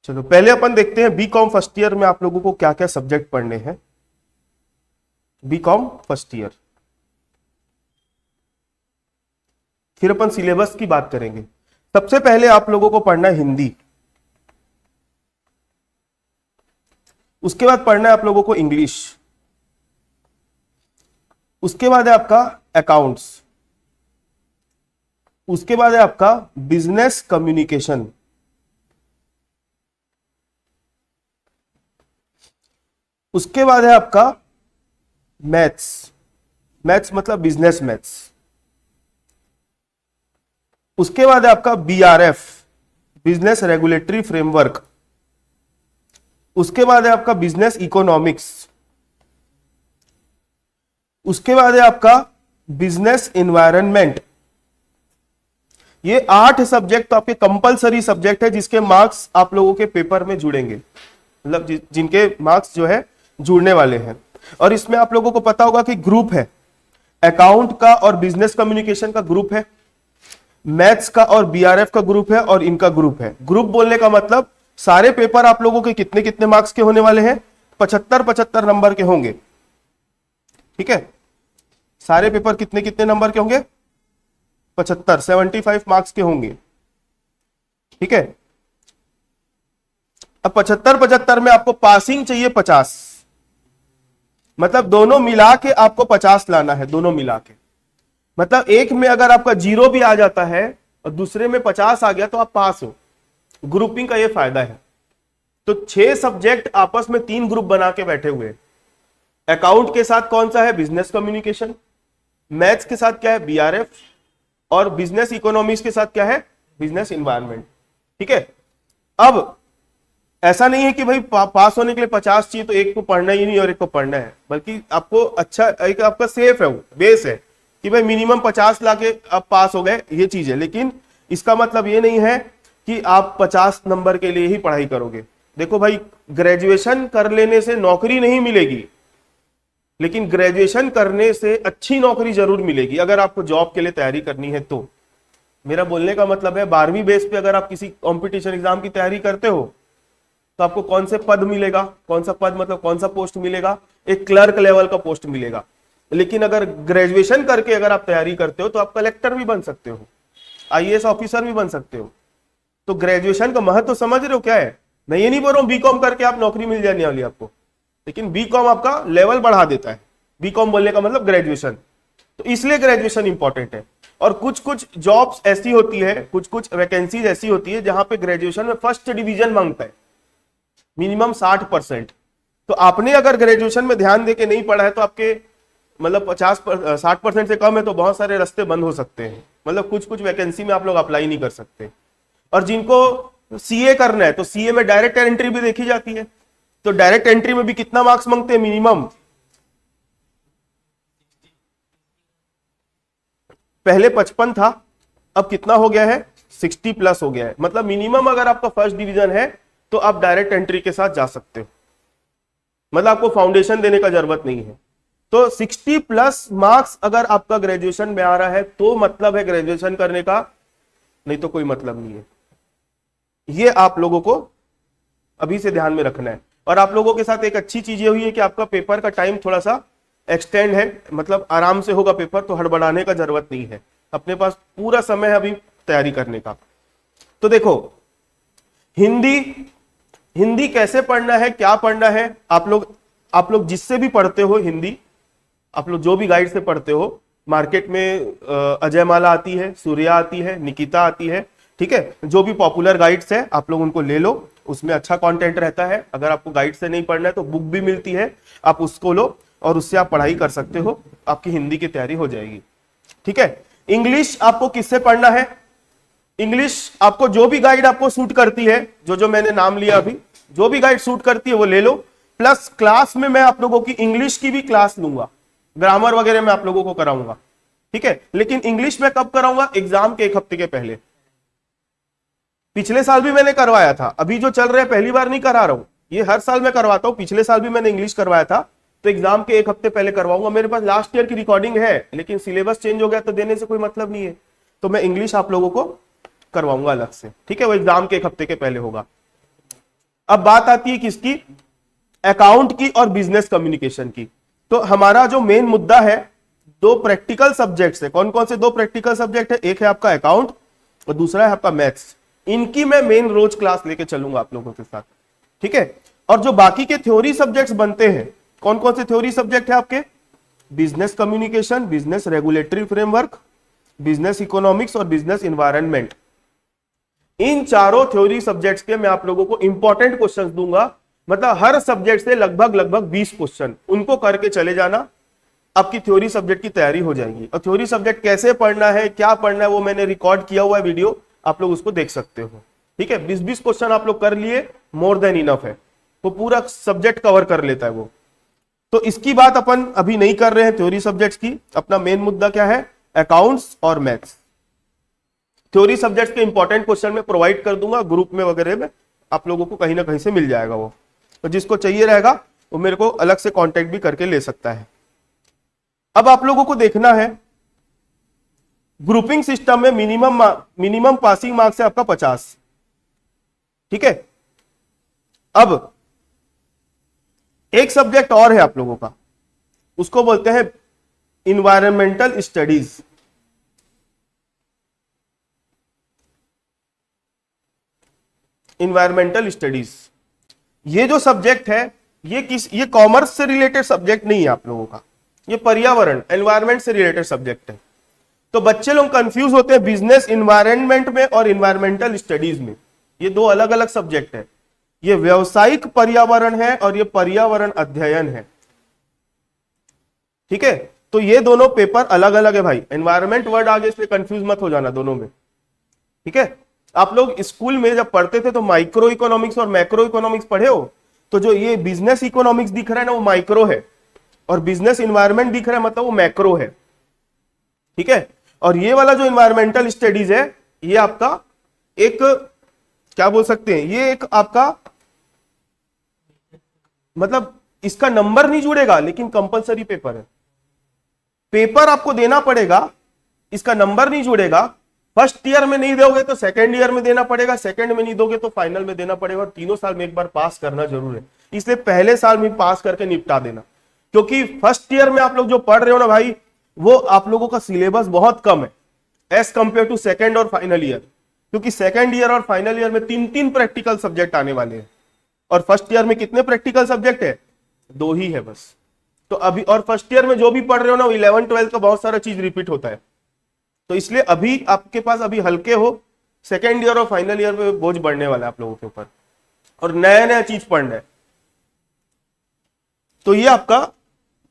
चलो पहले अपन देखते हैं बीकॉम फर्स्ट ईयर में आप लोगों को क्या क्या सब्जेक्ट पढ़ने हैं। बीकॉम फर्स्ट ईयर, फिर अपन सिलेबस की बात करेंगे। सबसे पहले आप लोगों को पढ़ना है हिंदी, उसके बाद पढ़ना है आप लोगों को इंग्लिश, उसके बाद है आपका अकाउंट्स, उसके बाद है आपका बिजनेस कम्युनिकेशन, उसके बाद है आपका मैथ्स, मैथ्स मतलब बिजनेस मैथ्स, उसके बाद है आपका बीआरएफ, बिजनेस रेगुलेटरी फ्रेमवर्क, उसके बाद है आपका बिजनेस इकोनॉमिक्स, उसके बाद है आपका बिजनेस एनवायरनमेंट। ये 8 सब्जेक्ट तो आपके कंपलसरी सब्जेक्ट है जिसके मार्क्स आप लोगों के पेपर में जुड़ेंगे, मतलब जिनके मार्क्स जो है जुड़ने वाले हैं। और इसमें आप लोगों को पता होगा कि ग्रुप है, अकाउंट का और बिजनेस कम्युनिकेशन का ग्रुप है, मैथ्स का और बीआरएफ का ग्रुप है, और इनका ग्रुप है। ग्रुप बोलने का मतलब सारे पेपर आप लोगों के कितने कितने मार्क्स के होने वाले हैं, 75-75 नंबर के होंगे। ठीक है, सारे पेपर कितने कितने नंबर के होंगे, 75 मार्क्स के होंगे। ठीक है, अब 75-75 में आपको पासिंग चाहिए 50, मतलब दोनों मिला के आपको 50 लाना है, दोनों मिला के। मतलब एक में अगर आपका 0 भी आ जाता है और दूसरे में 50 आ गया तो आप पास हो। ग्रुपिंग का ये फायदा है। तो 6 सब्जेक्ट आपस में 3 ग्रुप बना के बैठे हुए हैं। अकाउंट के साथ कौन सा है, बिजनेस कम्युनिकेशन, मैथ्स के साथ क्या है, बीआरएफ, और बिजनेस इकोनॉमिक्स के साथ क्या है, बिजनेस एनवायरनमेंट। ठीक है, अब ऐसा नहीं है कि भाई पास होने के लिए 50 चाहिए तो एक को पढ़ना ही नहीं और एक को पढ़ना है, बल्कि आपको अच्छा एक आपका सेफ है, वो बेस है कि भाई मिनिमम 50 लाके आप पास हो गए, ये चीज है। लेकिन इसका मतलब ये नहीं है कि आप 50 नंबर के लिए ही पढ़ाई करोगे। देखो भाई, ग्रेजुएशन कर लेने से नौकरी नहीं मिलेगी, लेकिन ग्रेजुएशन करने से अच्छी नौकरी जरूर मिलेगी अगर आपको जॉब के लिए तैयारी करनी है तो। मेरा बोलने का मतलब है 12वीं बेस पे अगर आप किसी कॉम्पिटिशन एग्जाम की तैयारी करते हो तो आपको कौन से पद मिलेगा, कौन सा पद मतलब कौन सा पोस्ट मिलेगा, एक क्लर्क लेवल का पोस्ट मिलेगा। लेकिन अगर ग्रेजुएशन करके अगर आप तैयारी करते हो तो आप कलेक्टर भी बन सकते हो, आईएएस ऑफिसर भी बन सकते हो। तो ग्रेजुएशन का महत्व तो समझ रहे हो क्या है। मैं ये नहीं बोल रहा हूं बीकॉम करके आप नौकरी मिल जाने वाली आपको, लेकिन बीकॉम आपका लेवल बढ़ा देता है। बीकॉम बोलने का मतलब ग्रेजुएशन, तो इसलिए ग्रेजुएशन इंपॉर्टेंट है। और कुछ कुछ जॉब्स ऐसी होती है, कुछ कुछ वैकेंसीज ऐसी होती है जहां पे ग्रेजुएशन में फर्स्ट डिवीजन मांगता है, मिनिमम 60%। तो आपने अगर ग्रेजुएशन में ध्यान देके नहीं पढ़ा है तो आपके मतलब 60% से कम है तो बहुत सारे रास्ते बंद हो सकते हैं। मतलब कुछ कुछ वैकेंसी में आप लोग अप्लाई नहीं कर सकते। और जिनको सीए करना है तो सीए में डायरेक्ट एंट्री भी देखी जाती है। तो डायरेक्ट एंट्री में भी कितना मार्क्स मांगते हैं, मिनिमम पहले 55 था, अब कितना हो गया है, 60+ हो गया है। मतलब मिनिमम अगर आपका फर्स्ट डिवीजन है तो आप डायरेक्ट एंट्री के साथ जा सकते हो, मतलब आपको फाउंडेशन देने का जरूरत नहीं है। तो 60+ मार्क्स अगर आपका ग्रेजुएशन में आ रहा है तो मतलब है ग्रेजुएशन करने का, नहीं तो कोई मतलब नहीं है। ये आप लोगों को अभी से ध्यान में रखना है। और आप लोगों के साथ एक अच्छी चीज ये हुई है कि आपका पेपर का टाइम थोड़ा सा एक्सटेंड है, मतलब आराम से होगा पेपर, तो हड़बड़ाने का जरूरत नहीं है, अपने पास पूरा समय है अभी तैयारी करने का। तो देखो, हिंदी, हिंदी कैसे पढ़ना है, क्या पढ़ना है, आप लोग जिससे भी पढ़ते हो हिंदी, आप लोग जो भी गाइड से पढ़ते हो, मार्केट में अजय माला आती है, सूर्या आती है, निकिता आती है, ठीक है, जो भी पॉपुलर गाइड्स है आप लोग उनको ले लो, उसमें अच्छा कंटेंट रहता है। अगर आपको गाइड से नहीं पढ़ना है तो बुक भी मिलती है, आप उसको लो और उससे आप पढ़ाई कर सकते हो, आपकी हिंदी की तैयारी हो जाएगी। ठीक है, इंग्लिश आपको किससे पढ़ना है, इंग्लिश आपको जो भी गाइड आपको सूट करती है, जो जो मैंने नाम लिया अभी, जो भी गाइड सूट करती है वो ले लो। प्लस क्लास में मैं आप लोगों की इंग्लिश की भी क्लास लूंगा, ग्रामर वगैरह मैं आप लोगों को कराऊंगा। ठीक है, लेकिन इंग्लिश में कब कराऊंगा, एग्जाम के 1 हफ्ते के पहले। पिछले साल भी मैंने करवाया था, अभी जो चल रहा है पहली बार नहीं करा रहा हूं, ये हर साल मैं करवाता हूं। पिछले साल भी मैंने इंग्लिश करवाया था, तो एग्जाम के 1 हफ्ते पहले करवाऊंगा। मेरे पास लास्ट ईयर की रिकॉर्डिंग है, लेकिन सिलेबस चेंज हो गया तो देने से कोई मतलब नहीं है, तो मैं इंग्लिश आप लोगों को करवाऊंगा अलग से। ठीक है, वो एग्जाम के 1 हफ्ते के पहले होगा। अब बात आती है किसकी, अकाउंट की और बिजनेस कम्युनिकेशन की। तो हमारा जो मेन मुद्दा है, दो प्रैक्टिकल सब्जेक्ट्स है। कौन कौन से दो प्रैक्टिकल सब्जेक्ट है, एक है आपका अकाउंट और दूसरा है आपका मैथ्स। इनकी मैं मेन रोज क्लास लेके चलूंगा आप लोगों के साथ, ठीक है। और जो बाकी के थ्योरी सब्जेक्ट्स बनते हैं, कौन कौन से थ्योरी सब्जेक्ट है आपके, business communication, business regulatory framework, business economics और बिजनेस इन्वायरमेंट। इन चारों थ्योरी सब्जेक्ट्स के मैं आप लोगों को इंपॉर्टेंट क्वेश्चंस दूंगा। मतलब हर सब्जेक्ट से लगभग लगभग 20 क्वेश्चन, उनको करके चले जाना, आपकी थ्योरी सब्जेक्ट की तैयारी हो जाएगी। और थ्योरी सब्जेक्ट कैसे पढ़ना है, क्या पढ़ना है, वो मैंने रिकॉर्ड किया हुआ है वीडियो, आप लोग उसको देख सकते हो, ठीक है। 20-20 क्वेश्चन आप लोग कर लिए, मोर देन इनफ है, वो पूरा सब्जेक्ट कवर कर लेता है वो। तो इसकी बात अपन अभी नहीं कर रहे हैं थ्योरी सब्जेक्ट्स की। अपना मेन मुद्दा क्या है, अकाउंट्स और मैथ्स। थ्योरी सब्जेक्ट्स के इंपॉर्टेंट क्वेश्चन मैं प्रोवाइड कर दूंगा ग्रुप में वगैरह में, आप लोगों को कहीं ना कहीं से मिल जाएगा वो। तो जिसको चाहिए रहेगा वो मेरे को अलग से कांटेक्ट भी करके ले सकता है। अब आप लोगों को देखना है, ग्रुपिंग सिस्टम में मिनिमम पासिंग मार्क्स है आपका 50, ठीक है। अब एक सब्जेक्ट और है आप लोगों का, उसको बोलते हैं इन्वायरमेंटल स्टडीज। इन्वायरमेंटल स्टडीज ये जो सब्जेक्ट है, ये कॉमर्स से रिलेटेड सब्जेक्ट नहीं है आप लोगों का, ये पर्यावरण एनवायरमेंट से रिलेटेड सब्जेक्ट है। तो बच्चे लोग कंफ्यूज होते हैं बिजनेस इन्वायरमेंट में और इन्वायरमेंटल स्टडीज में, ये दो अलग अलग सब्जेक्ट है। ये व्यवसायिक पर्यावरण है और ये पर्यावरण अध्ययन है, ठीक है। तो ये दोनों पेपर अलग अलग है भाई, एनवायरमेंट वर्ड आगे इसलिए कंफ्यूज मत हो जाना दोनों में, ठीक है। आप लोग स्कूल में जब पढ़ते थे तो माइक्रो इकोनॉमिक्स और मैक्रो इकोनॉमिक्स पढ़े हो, तो जो ये बिजनेस इकोनॉमिक्स दिख रहा है ना वो माइक्रो है, और बिजनेस इन्वायरमेंट दिख रहा है मतलब वो मैक्रो है, ठीक है। और ये वाला जो इन्वायरमेंटल स्टडीज है, ये आपका एक क्या बोल सकते हैं, ये एक आपका मतलब इसका नंबर नहीं जुड़ेगा लेकिन कंपलसरी पेपर है। पेपर आपको देना पड़ेगा, इसका नंबर नहीं जुड़ेगा। फर्स्ट ईयर में नहीं दोगे तो सेकंड ईयर में देना पड़ेगा, सेकंड में नहीं दोगे तो फाइनल में देना पड़ेगा, और तीनों साल में एक बार पास करना जरूर है। इसलिए पहले साल में पास करके निपटा देना, क्योंकि फर्स्ट ईयर में आप लोग जो पढ़ रहे हो ना भाई, वो आप लोगों का सिलेबस बहुत कम है एज कंपेयर टू सेकेंड और फाइनल ईयर। क्योंकि सेकेंड ईयर और फाइनल ईयर में 3-3 प्रैक्टिकल सब्जेक्ट आने वाले हैं, और फर्स्ट ईयर में कितने प्रैक्टिकल सब्जेक्ट है, 2 ही है बस। तो अभी और फर्स्ट ईयर में जो भी पढ़ रहे हो ना, 11-12 का बहुत सारा चीज रिपीट होता है। तो इसलिए अभी आपके पास अभी हल्के हो, सेकेंड ईयर और फाइनल ईयर में बोझ बढ़ने वाला है आप लोगों के ऊपर, और नया नया चीज पढ़ना है। तो ये आपका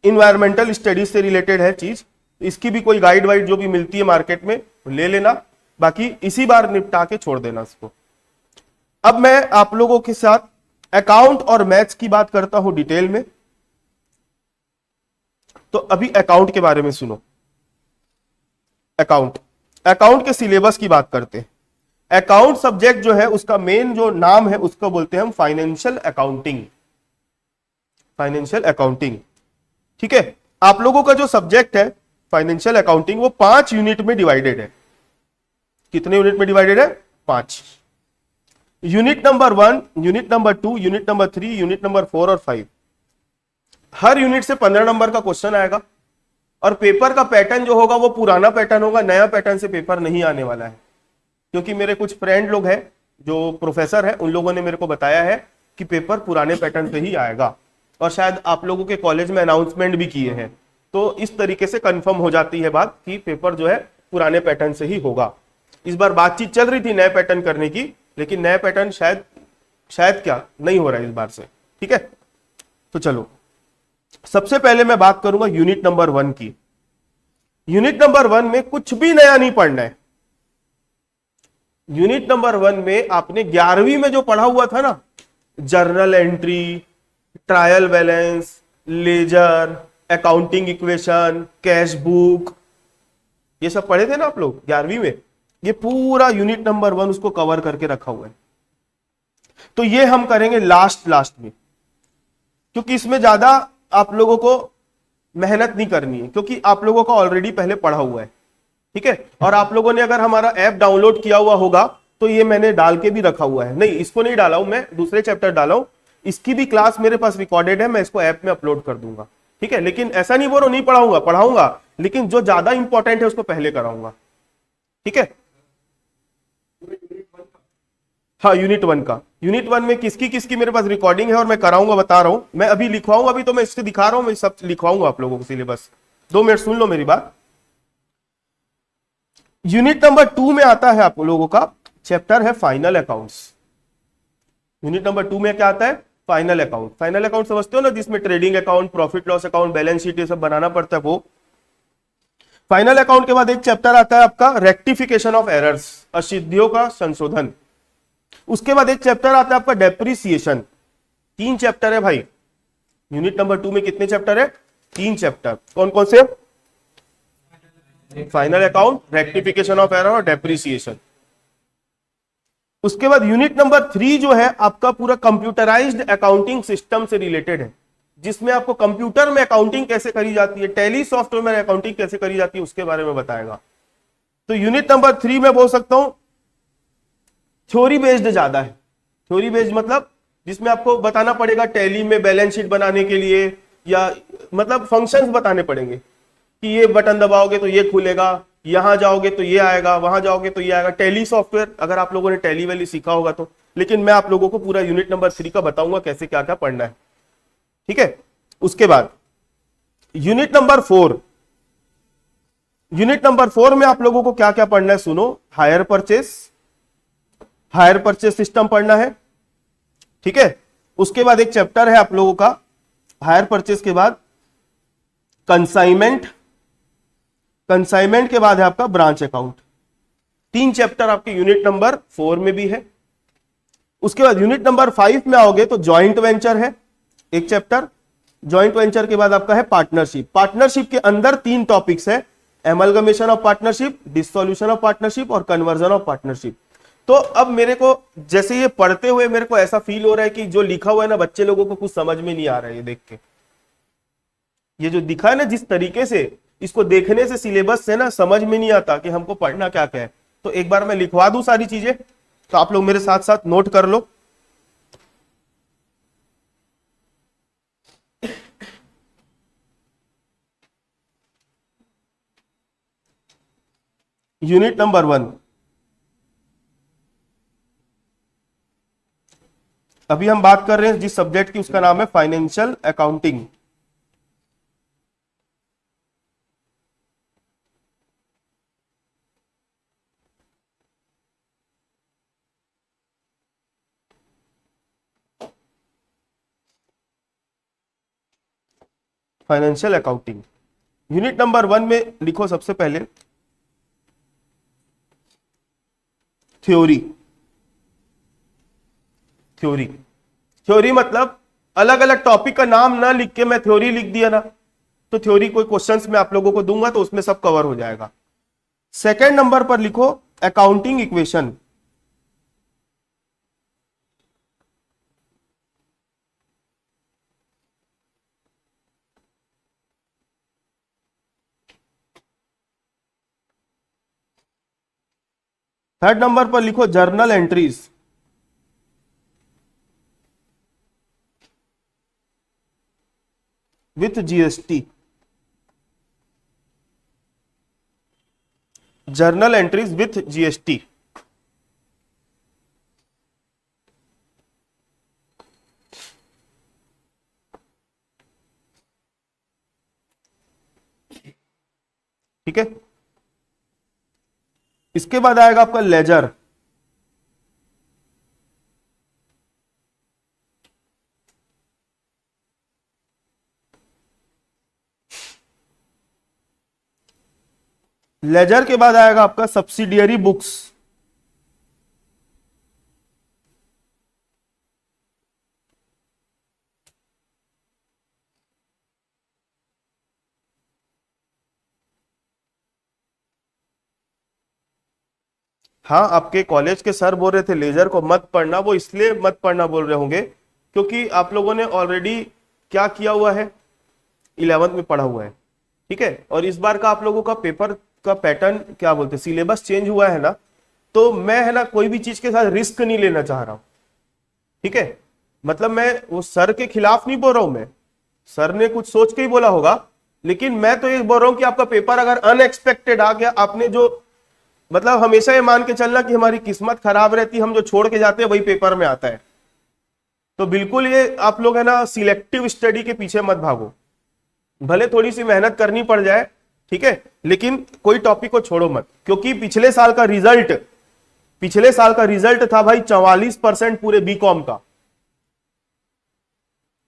इन्वायरमेंटल स्टडीज से रिलेटेड है चीज। इसकी भी कोई गाइड वाइड जो भी मिलती है मार्केट में ले लेना, बाकी इसी बार निपटा के छोड़ देना इसको। अब मैं आप लोगों के साथ अकाउंट और मैथ्स की बात करता हूं डिटेल में। तो अभी अकाउंट के बारे में सुनो। अकाउंट के सिलेबस की बात करते हैं। अकाउंट सब्जेक्ट जो है उसका मेन जो नाम है उसको बोलते हैं हम फाइनेंशियल अकाउंटिंग। फाइनेंशियल अकाउंटिंग, ठीक है। आप लोगों का जो सब्जेक्ट है फाइनेंशियल अकाउंटिंग, वो 5 यूनिट में डिवाइडेड है। कितने यूनिट में डिवाइडेड है, 5। Unit number 1, unit number 2, unit number 3, unit number 4 और 5। हर यूनिट से 15 नंबर का क्वेश्चन आएगा, और पेपर का पैटर्न जो होगा वो पुराना पैटर्न होगा, नया पैटर्न से पेपर नहीं आने वाला है। क्योंकि मेरे कुछ फ्रेंड लोग हैं जो प्रोफेसर है, उन लोगों ने मेरे को बताया है कि पेपर पुराने पैटर्न से ही आएगा, और शायद आप लोगों के कॉलेज में अनाउंसमेंट भी किए हैं। तो इस तरीके से कंफर्म हो जाती है बात कि पेपर जो है पुराने पैटर्न से ही होगा। इस बार बातचीत चल रही थी नए पैटर्न करने की, लेकिन नया पैटर्न शायद क्या नहीं हो रहा है इस बार से, ठीक है। तो चलो सबसे पहले मैं बात करूंगा यूनिट नंबर 1 की। यूनिट नंबर 1 में कुछ भी नया नहीं पढ़ना है। यूनिट नंबर 1 में आपने 11वीं में जो पढ़ा हुआ था ना, journal entry, trial balance, ledger, accounting equation, cash book, ये सब पढ़े थे ना आप लोग 11वीं में। ये पूरा यूनिट नंबर 1 उसको कवर करके रखा हुआ है। तो ये हम करेंगे लास्ट में, क्योंकि इसमें ज्यादा आप लोगों को मेहनत नहीं करनी है, क्योंकि आप लोगों का ऑलरेडी पहले पढ़ा हुआ है, ठीक है। और आप लोगों ने अगर हमारा ऐप डाउनलोड किया हुआ होगा तो ये मैंने डाल के भी रखा हुआ है, नहीं इसको नहीं डाला हूं मैं, दूसरे चैप्टर डाला हूं, इसकी भी क्लास मेरे पास रिकॉर्डेड है, मैं इसको ऐप में अपलोड कर दूंगा, ठीक है। लेकिन ऐसा नहीं बोलो नहीं पढ़ाऊंगा, पढ़ाऊंगा, लेकिन जो ज्यादा इंपॉर्टेंट है उसको पहले कराऊंगा, ठीक है। हाँ यूनिट 1 का, यूनिट 1 में किसकी किसकी मेरे पास रिकॉर्डिंग है और मैं कराऊंगा, बता रहा हूं, मैं अभी लिखवाऊंगा, अभी तो मैं इससे दिखा रहा हूं, मैं सब लिखवाऊंगा आप लोगों को सिलेबस। 2 मिनट सुन लो मेरी बात। यूनिट 2 में आता है आप लोगों का चैप्टर है फाइनल अकाउंट्स। यूनिट 2 में क्या आता है? Final account. फाइनल अकाउंट समझते हो ना, जिसमें trading account, profit loss account, balance sheet ये सब बनाना पड़ता है, वो फाइनल अकाउंट के बाद एक चैप्टर आता है आपका रेक्टिफिकेशन ऑफ एरर्स, असिद्धियों का संशोधन। उसके बाद एक चैप्टर आता है आपका डेप्रिसिएशन। 3 चैप्टर है भाई, यूनिट 2 में कितने चैप्टर है? 3 चैप्टर। कौन कौन से? Final account, rectification of error और डेप्रिसिएशन। उसके बाद यूनिट 3 जो है आपका पूरा कंप्यूटराइज्ड अकाउंटिंग सिस्टम से रिलेटेड है, जिसमें आपको कंप्यूटर में अकाउंटिंग कैसे करी जाती है, टैली सॉफ्टवेयर में अकाउंटिंग कैसे करी जाती है, उसके बारे में बताएगा। तो यूनिट 3 में बोल सकता हूं थ्योरी बेस्ड ज्यादा है। थ्योरी बेस्ड मतलब जिसमें आपको बताना पड़ेगा टैली में बैलेंस शीट बनाने के लिए, या मतलब फंक्शंस बताने पड़ेंगे कि ये बटन दबाओगे तो ये खुलेगा, यहां जाओगे तो ये आएगा, वहां जाओगे तो ये आएगा। टैली सॉफ्टवेयर अगर आप लोगों ने टैली वैली सीखा होगा तो, लेकिन मैं आप लोगों को पूरा यूनिट 3 का बताऊंगा कैसे क्या क्या पढ़ना है, ठीक है। उसके बाद यूनिट 4, यूनिट 4 में आप लोगों को क्या क्या पढ़ना है सुनो। Hire purchase, hire purchase system पढ़ना है, ठीक है। उसके बाद एक चैप्टर है आप लोगों का हायर परचेस के बाद कंसाइनमेंट, कंसाइनमेंट के बाद है आपका ब्रांच अकाउंट। 3 चैप्टर आपके यूनिट 4 में भी है। उसके बाद यूनिट 5 में आओगे तो जॉइंट वेंचर है एक चैप्टर। जॉइंट वेंचर के बाद आपका है पार्टनरशिप। पार्टनरशिप के अंदर 3 टॉपिक्स है, amalgamation of partnership, dissolution of partnership और कन्वर्जन ऑफ पार्टनरशिप। तो अब मेरे को जैसे ये पढ़ते हुए मेरे को ऐसा फील हो रहा है कि जो लिखा हुआ है ना बच्चे लोगों को कुछ समझ में नहीं आ रहा है। ये देख के, ये जो दिखा है ना जिस तरीके से, इसको देखने से सिलेबस से ना समझ में नहीं आता कि हमको पढ़ना क्या क्या है। तो एक बार मैं लिखवा दूं सारी चीजें, तो आप लोग मेरे साथ साथ नोट कर लो। यूनिट 1, अभी हम बात कर रहे हैं जिस सब्जेक्ट की, उसका नाम है financial accounting. Financial accounting unit 1 में लिखो सबसे पहले थ्योरी। थ्योरी, थ्योरी मतलब अलग अलग टॉपिक का नाम ना लिख के मैं थ्योरी लिख दिया ना, तो थ्योरी कोई क्वेश्चंस में आप लोगों को दूंगा तो उसमें सब कवर हो जाएगा। सेकंड नंबर पर लिखो अकाउंटिंग इक्वेशन। थर्ड नंबर पर लिखो journal entries. With GST, journal entries with GST. ठीक है। इसके बाद आएगा आपका लेजर। लेजर के बाद आएगा आपका सब्सिडियरी बुक्स। हाँ, आपके कॉलेज के सर बोल रहे थे लेजर को मत पढ़ना, वो इसलिए मत पढ़ना बोल रहे होंगे क्योंकि आप लोगों ने ऑलरेडी क्या किया हुआ है, 11th में पढ़ा हुआ है, ठीक है। और इस बार का आप लोगों का पेपर का पैटर्न क्या बोलते हैं, सिलेबस चेंज हुआ है ना, तो मैं है ना कोई भी चीज के साथ रिस्क नहीं लेना चाह रहा हूं, ठीक है। मतलब मैं वो सर के खिलाफ नहीं बोल रहा हूं, मैं सर ने कुछ सोच के ही बोला होगा, लेकिन मैं तो ये बोल रहा हूं कि आपका पेपर अगर अनएक्सपेक्टेड आ गया, आपने जो मतलब हमेशा ये मान के चलना कि हमारी किस्मत खराब रहती, हम जो छोड़ के जाते हैं वही पेपर में आता है। तो बिल्कुल ये आप लोग है ना सिलेक्टिव स्टडी के पीछे मत भागो, भले थोड़ी सी मेहनत करनी पड़ जाए, ठीक है, लेकिन कोई टॉपिक को छोड़ो मत, क्योंकि पिछले साल का रिजल्ट था भाई 44% पूरे बीकॉम का।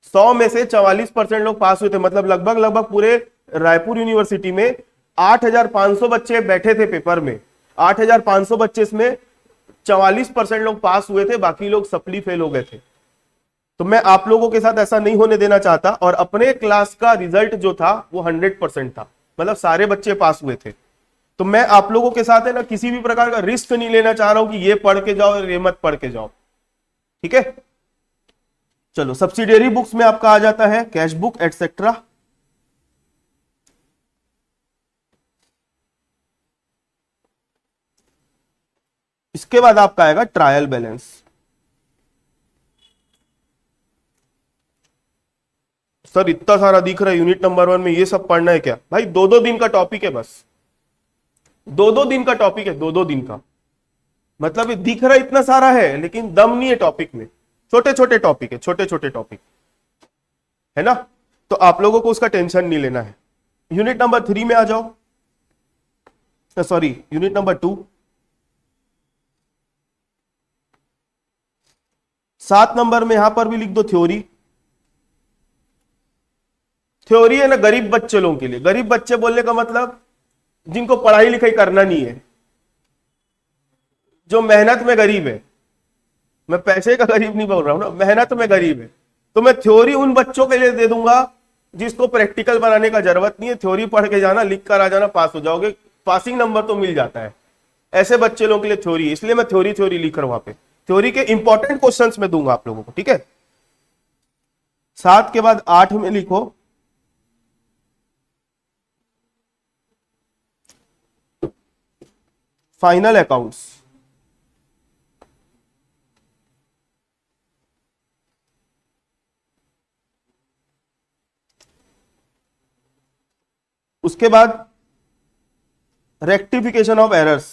100 में से 44% लोग पास हुए थे, मतलब लगभग लगभग पूरे रायपुर यूनिवर्सिटी में 8,500 बच्चे बैठे थे पेपर में, 8,500 बच्चे में 44% लोग पास हुए थे, बाकी लोग सप्ली फेल हो गए थे। तो मैं आप लोगों के साथ ऐसा नहीं होने देना चाहता, और अपने क्लास का रिजल्ट जो था वो 100% था, मतलब सारे बच्चे पास हुए थे। तो मैं आप लोगों के साथ है ना किसी भी प्रकार का रिस्क नहीं लेना चाह रहा हूं कि ये पढ़ के जाओ ये मत पढ़ के जाओ, ठीक है। चलो, सब्सिडियरी बुक्स में आपका आ जाता है कैश बुक एटसेट्रा। इसके बाद आपका आएगा ट्रायल बैलेंस। सर इतना सारा दिख रहा है यूनिट नंबर 1 में, ये सब पढ़ना है क्या? भाई 2-2 दिन का टॉपिक है, बस 2-2 दिन का टॉपिक है, 2-2 दिन का। मतलब ये दिख रहा इतना सारा है लेकिन दम नहीं है टॉपिक में, छोटे छोटे टॉपिक है, छोटे छोटे टॉपिक है ना। तो आप लोगों को उसका टेंशन नहीं लेना है। यूनिट नंबर 3 में आ जाओ, सॉरी यूनिट नंबर 2। 7 नंबर में यहां पर भी लिख दो थ्योरी। थ्योरी है ना गरीब बच्चे लोगों के लिए, गरीब बच्चे बोलने का मतलब जिनको पढ़ाई लिखाई करना नहीं है, जो मेहनत में गरीब है। मैं पैसे का गरीब नहीं बोल रहा हूं ना, मेहनत में गरीब है। तो मैं थ्योरी उन बच्चों के लिए दे दूंगा जिसको प्रैक्टिकल बनाने का जरूरत नहीं है, थ्योरी पढ़ के जाना, लिख कर आ जाना, पास हो जाओगे, पासिंग नंबर तो मिल जाता है। ऐसे बच्चे लोगों के लिए थ्योरी, इसलिए मैं थ्योरी थ्योरी लिख रहा हूं वहां पे, थ्योरी के इंपॉर्टेंट क्वेश्चंस में दूंगा आप लोगों को, ठीक है। 7 के बाद 8 में लिखो फाइनल अकाउंट्स। उसके बाद rectification of errors.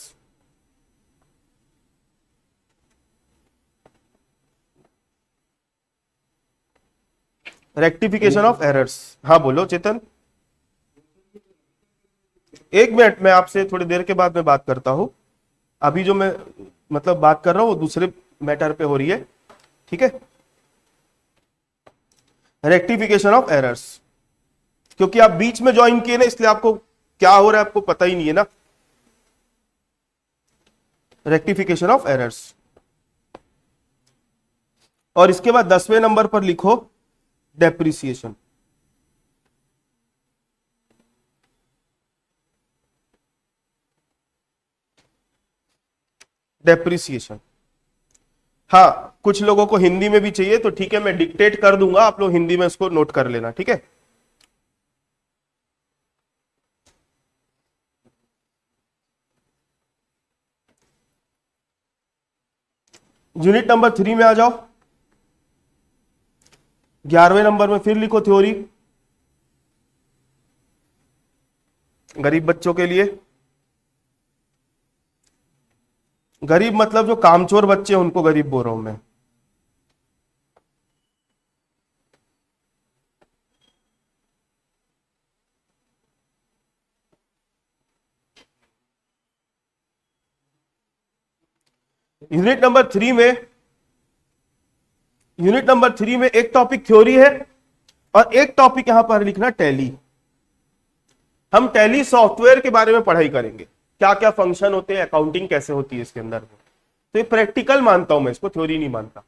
Rectification of errors, हाँ बोलो चेतन। 1 मिनट, मैं आपसे थोड़ी देर के बाद में बात करता हूं, अभी जो मैं मतलब बात कर रहा हूं वो दूसरे मैटर पे हो रही है, ठीक है। रेक्टिफिकेशन ऑफ एरर्स, क्योंकि आप बीच में ज्वाइन किए ना, इसलिए आपको क्या हो रहा है आपको पता ही नहीं है ना। रेक्टिफिकेशन ऑफ एरर्स, और इसके बाद 10वें नंबर पर लिखो डेप्रिसिएशन। डेप्रिसिएशन, हाँ कुछ लोगों को हिंदी में भी चाहिए तो ठीक है, मैं डिक्टेट कर दूंगा, आप लोग हिंदी में इसको नोट कर लेना, ठीक है। यूनिट नंबर 3 में आ जाओ। 11वें नंबर में फिर लिखो थ्योरी, गरीब बच्चों के लिए। गरीब मतलब जो कामचोर बच्चे हैं उनको गरीब बोल रहा हूं मैं। यूनिट नंबर 3 में, यूनिट नंबर 3 में एक टॉपिक थ्योरी है और एक टॉपिक यहां पर लिखना टैली। हम टैली सॉफ्टवेयर के बारे में पढ़ाई करेंगे, क्या क्या फंक्शन होते हैं, अकाउंटिंग कैसे होती है इसके अंदर। तो ये प्रैक्टिकल मानता हूं मैं, इसको थ्योरी नहीं मानता,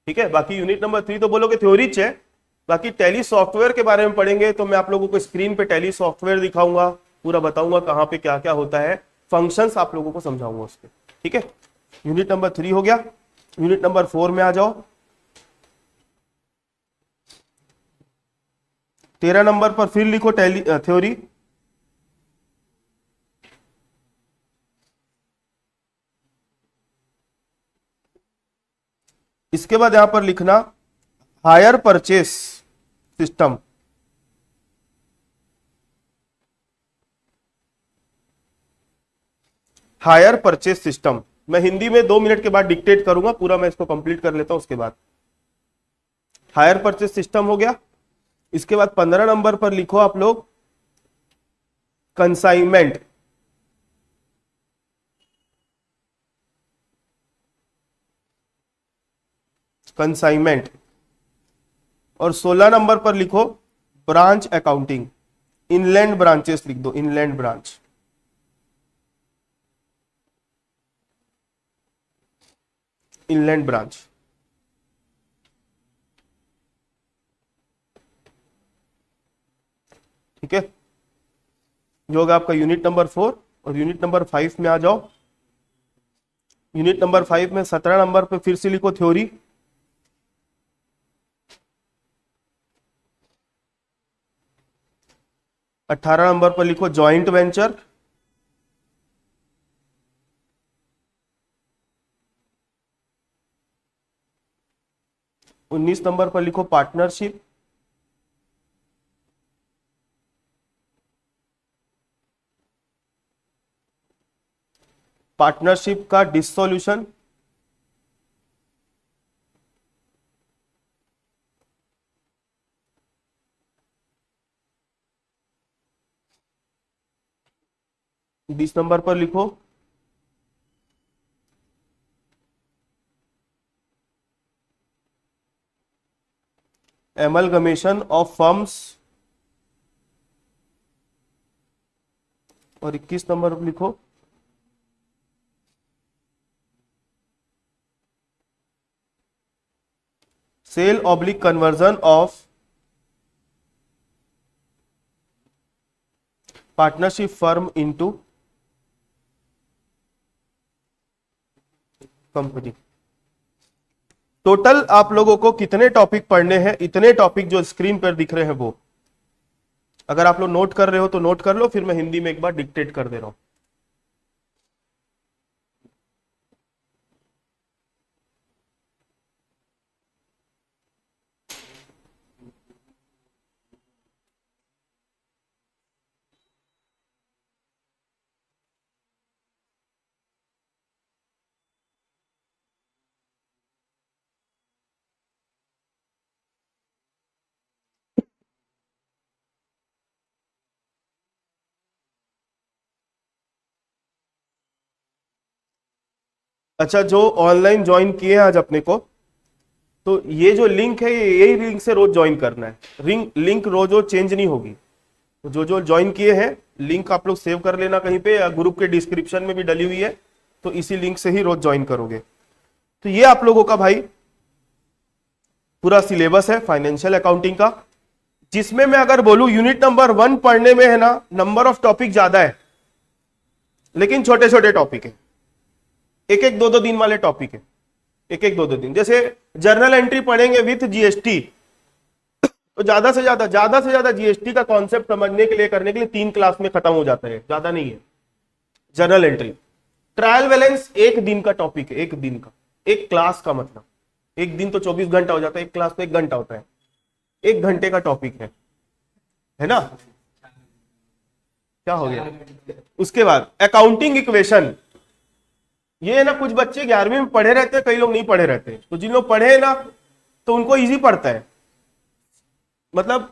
ठीक है। बाकी यूनिट नंबर 3 तो बोलोगे थ्योरी है, बाकी टैली सॉफ्टवेयर के बारे में पढ़ेंगे। तो मैं आप लोगों को स्क्रीन पे टैली सॉफ्टवेयर दिखाऊंगा, पूरा बताऊंगा कहां पे क्या क्या होता है, फंक्शंस आप लोगों को समझाऊंगा उसके, ठीक है। यूनिट नंबर 3 हो गया। यूनिट नंबर 4 में आ जाओ। 13 नंबर पर फिर लिखो टैली थ्योरी। इसके बाद यहां पर लिखना hire purchase system. Hire purchase system मैं हिंदी में 2 मिनट के बाद डिक्टेट करूंगा, पूरा मैं इसको कंप्लीट कर लेता हूं उसके बाद। हायर परचेस सिस्टम हो गया। इसके बाद 15 नंबर पर लिखो आप लोग कंसाइनमेंट। कंसाइनमेंट। और 16 नंबर पर लिखो ब्रांच अकाउंटिंग। इनलैंड ब्रांचेस लिख दो, इनलैंड ब्रांच। Inland branch. ठीक है, जो होगा आपका यूनिट नंबर 4। और यूनिट नंबर 5 में आ जाओ। यूनिट नंबर 5 में 17 नंबर पे फिर से लिखो थ्योरी। अठारह नंबर पर लिखो जॉइंट वेंचर। 19 नंबर पर लिखो पार्टनरशिप। पार्टनरशिप का डिसोल्यूशन। बीस नंबर पर लिखो एमलगमेशन ऑफ फर्म्स। और 21 नंबर पर लिखो sale oblique conversion of partnership firm into company. Total आप लोगों को कितने टॉपिक पढ़ने हैं? इतने टॉपिक जो स्क्रीन पर दिख रहे हैं वो। अगर आप लोग नोट कर रहे हो तो नोट कर लो, फिर मैं हिंदी में एक बार डिक्टेट कर दे रहा हूं। अच्छा, जो ऑनलाइन ज्वाइन किए हैं आज अपने को, तो ये जो लिंक है ये यही लिंक से रोज ज्वाइन करना है। लिंक रोज रोज चेंज नहीं होगी। तो जो जो ज्वाइन किए हैं लिंक आप लोग सेव कर लेना कहीं पे, या ग्रुप के डिस्क्रिप्शन में भी डली हुई है, तो इसी लिंक से ही रोज ज्वाइन करोगे। तो ये आप लोगों का भाई पूरा सिलेबस है फाइनेंशियल अकाउंटिंग का, जिसमें मैं अगर बोलूं यूनिट नंबर 1 पढ़ने में है ना, नंबर ऑफ टॉपिक ज्यादा है लेकिन छोटे छोटे टॉपिक है। एक एक दो दो दिन वाले टॉपिक है, एक एक दो दो दिन। जैसे जर्नल एंट्री पढ़ेंगे विथ जीएसटी, तो ज्यादा से ज्यादा जीएसटी का कॉन्सेप्ट समझने के लिए करने के लिए 3 क्लास में खत्म हो जाता है, ज्यादा नहीं है। जर्नल एंट्री, ट्रायल बैलेंस 1 दिन का टॉपिक है, 1 दिन का, 1 क्लास का मतलब 1 दिन तो 24 घंटा हो जाता है, 1 क्लास तो 1 घंटा होता है, 1 घंटे का टॉपिक है ना। क्या हो गया? उसके बाद अकाउंटिंग इक्वेशन, ये है ना, कुछ बच्चे 11वीं में पढ़े रहते हैं, कई लोग नहीं पढ़े रहते। तो जिन लोग पढ़े हैं ना तो उनको इजी पड़ता है। मतलब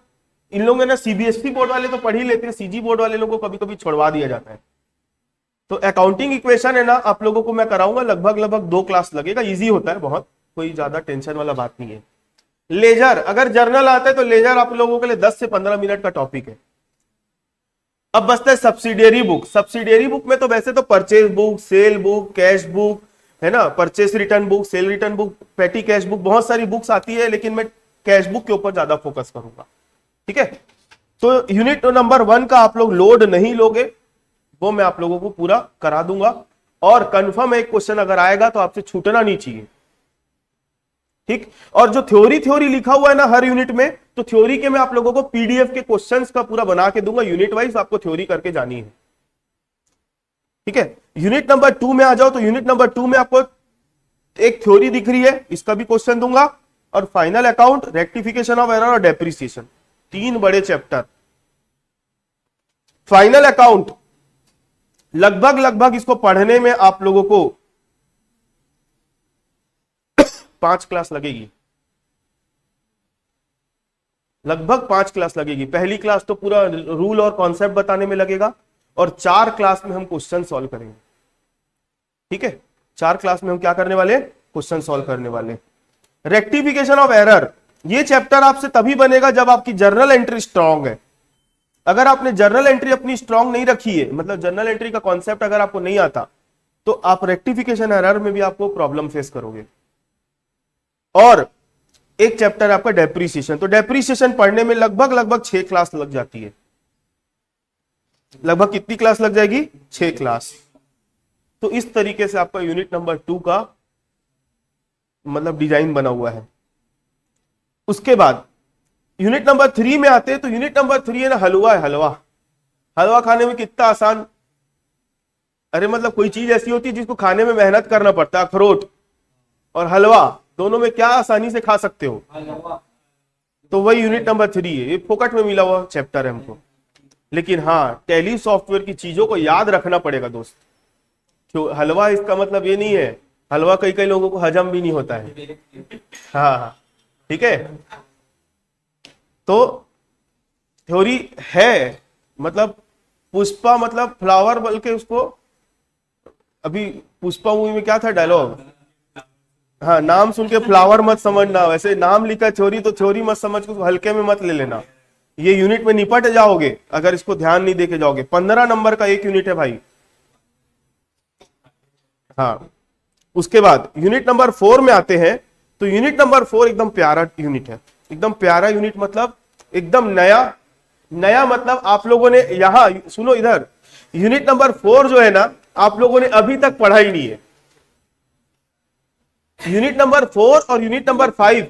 इन लोगों ने ना, सीबीएसई बोर्ड वाले तो पढ़ ही लेते हैं, सीजी बोर्ड वाले लोगों को कभी कभी छोड़वा दिया जाता है। तो अकाउंटिंग इक्वेशन है ना, आप लोगों को मैं कराऊंगा, लगभग 2 क्लास लगेगा, इजी होता है बहुत, कोई ज्यादा टेंशन वाला बात नहीं है। लेजर, अगर जर्नल आता है तो लेजर आप लोगों के लिए 10 से 15 मिनट का टॉपिक है। अब बचता है सब्सिडियरी बुक। सब्सिडियरी बुक में तो वैसे तो purchase book, cell book, cash book है ना, purchase return book, cell return book, पेटी कैश बुक, बहुत सारी बुक्स आती है, लेकिन मैं कैश बुक के ऊपर ज्यादा फोकस करूंगा। ठीक है, तो यूनिट नंबर 1 का आप लोग लोड नहीं लोगे, वो मैं आप लोगों को पूरा करा दूंगा। और कंफर्म एक क्वेश्चन अगर आएगा तो आपसे छूटना नहीं चाहिए। ठीक, और जो थ्योरी लिखा हुआ है ना हर यूनिट में, तो थ्योरी के मैं आप लोगों को पीडीएफ के क्वेश्चंस का पूरा बना के दूंगा, यूनिट वाइज आपको थ्योरी करके जानी है। ठीक है, यूनिट नंबर 2 में आ जाओ। तो यूनिट नंबर 2 में आपको एक थ्योरी दिख रही है, इसका भी क्वेश्चन दूंगा, और final account, rectification of error और डेप्रिसिएशन, 3 बड़े चैप्टर। फाइनल अकाउंट लगभग लगभग इसको पढ़ने में आप लोगों को 5 क्लास लगेगी, लगभग 5 क्लास लगेगी। पहली क्लास तो पूरा रूल और कॉन्सेप्ट बताने में लगेगा, और 4 क्लास में हम क्वेश्चन सॉल्व करेंगे। ठीक है, 4 क्लास में हम क्या करने वाले, क्वेश्चन सॉल्व करने वाले। रेक्टिफिकेशन ऑफ एरर, ये चैप्टर आपसे तभी बनेगा जब आपकी जर्नल एंट्री स्ट्रांग है। अगर आपने जर्नल एंट्री अपनी स्ट्रांग नहीं रखी है, मतलब जर्नल एंट्री का कॉन्सेप्ट अगर आपको नहीं आता, तो आप रेक्टिफिकेशन एरर में भी आपको प्रॉब्लम फेस करोगे। और एक चैप्टर आपका डेप्रिसिएशन, तो डेप्रिसिएशन पढ़ने में लगभग लगभग 6 क्लास लग जाती है। लगभग कितनी क्लास लग जाएगी, 6 क्लास। तो इस तरीके से आपका यूनिट नंबर 2 का मतलब डिजाइन बना हुआ है। उसके बाद यूनिट नंबर 3 में आते हैं, तो यूनिट नंबर 3 है ना, हलवा है। हलवा, हलवा खाने में कितना आसान, अरे मतलब कोई चीज ऐसी होती है जिसको खाने में मेहनत करना पड़ता है, अखरोट और हलवा दोनों में क्या आसानी से खा सकते हो, तो वही यूनिट नंबर 3 है। ये फोकट में मिला हुआ चैप्टर है हमको, लेकिन हाँ टैली सॉफ्टवेयर की चीजों को याद रखना पड़ेगा दोस्त। क्यों हलवा, इसका मतलब ये नहीं है हलवा कई कई लोगों को हजम भी नहीं होता है। हाँ ठीक है, तो थ्योरी है, मतलब पुष्पा मतलब फ्लावर, बल्कि उसको अभी पुष्पा मूवी में क्या था डायलॉग, हाँ नाम सुन के फ्लावर मत समझना, वैसे नाम लिखा थ्योरी तो थ्योरी मत समझ के हल्के में मत ले लेना। ये यूनिट में निपट जाओगे अगर इसको ध्यान नहीं देके जाओगे। 15 नंबर का एक यूनिट है भाई। हाँ, उसके बाद यूनिट नंबर 4 में आते हैं, तो यूनिट नंबर 4 एकदम प्यारा यूनिट है, एकदम प्यारा यूनिट, मतलब एकदम नया। नया मतलब आप लोगों ने यहां सुनो, इधर यूनिट नंबर 4 जो है ना, आप लोगों ने अभी तक पढ़ा ही नहीं है। यूनिट नंबर 4 और यूनिट नंबर 5,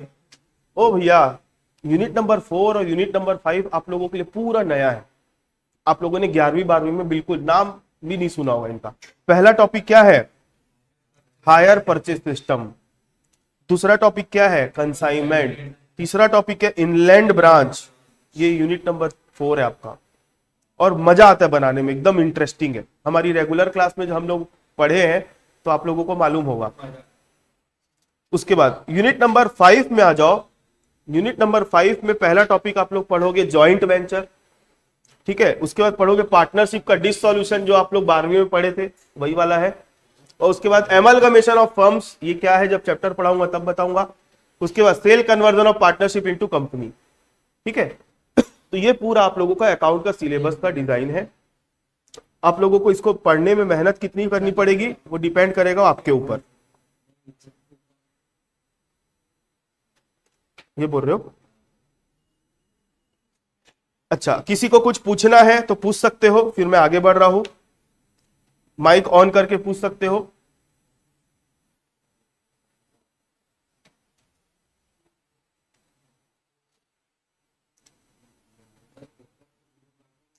ओ भैया यूनिट नंबर 4 और यूनिट नंबर 5 आप लोगों के लिए पूरा नया है। आप लोगों ने 11वीं 12वीं में बिल्कुल नाम भी नहीं सुना होगा इनका। पहला टॉपिक क्या है, हायर परचेज सिस्टम। दूसरा टॉपिक क्या है, कंसाइनमेंट। तीसरा टॉपिक है इनलैंड ब्रांच। ये यूनिट नंबर 4 है आपका, और मजा आता है बनाने में, एकदम इंटरेस्टिंग है। हमारी रेगुलर क्लास में जो हम लोग पढ़े हैं तो आप लोगों को मालूम होगा। उसके बाद यूनिट नंबर 5 में आ जाओ। यूनिट नंबर 5 में पहला टॉपिक आप लोग पढ़ोगे जॉइंट वेंचर, ठीक है। उसके बाद पढ़ोगे पार्टनरशिप का डिस सॉल्यूशन, जो आप लोग 12वीं में पढ़े थे वही वाला है। और उसके बाद एमलगमेशन ऑफ फर्म्स, ये क्या है जब चैप्टर पढ़ाऊंगा तब बताऊंगा। उसके बाद sale conversion of partnership into company, ठीक है। तो ये पूरा आप लोगों का अकाउंट का सिलेबस का डिजाइन है। आप लोगों को इसको पढ़ने में मेहनत कितनी करनी पड़ेगी वो डिपेंड करेगा आपके ऊपर। ये बोल रहे हो, अच्छा किसी को कुछ पूछना है तो पूछ सकते हो, फिर मैं आगे बढ़ रहा हूं। माइक ऑन करके पूछ सकते हो।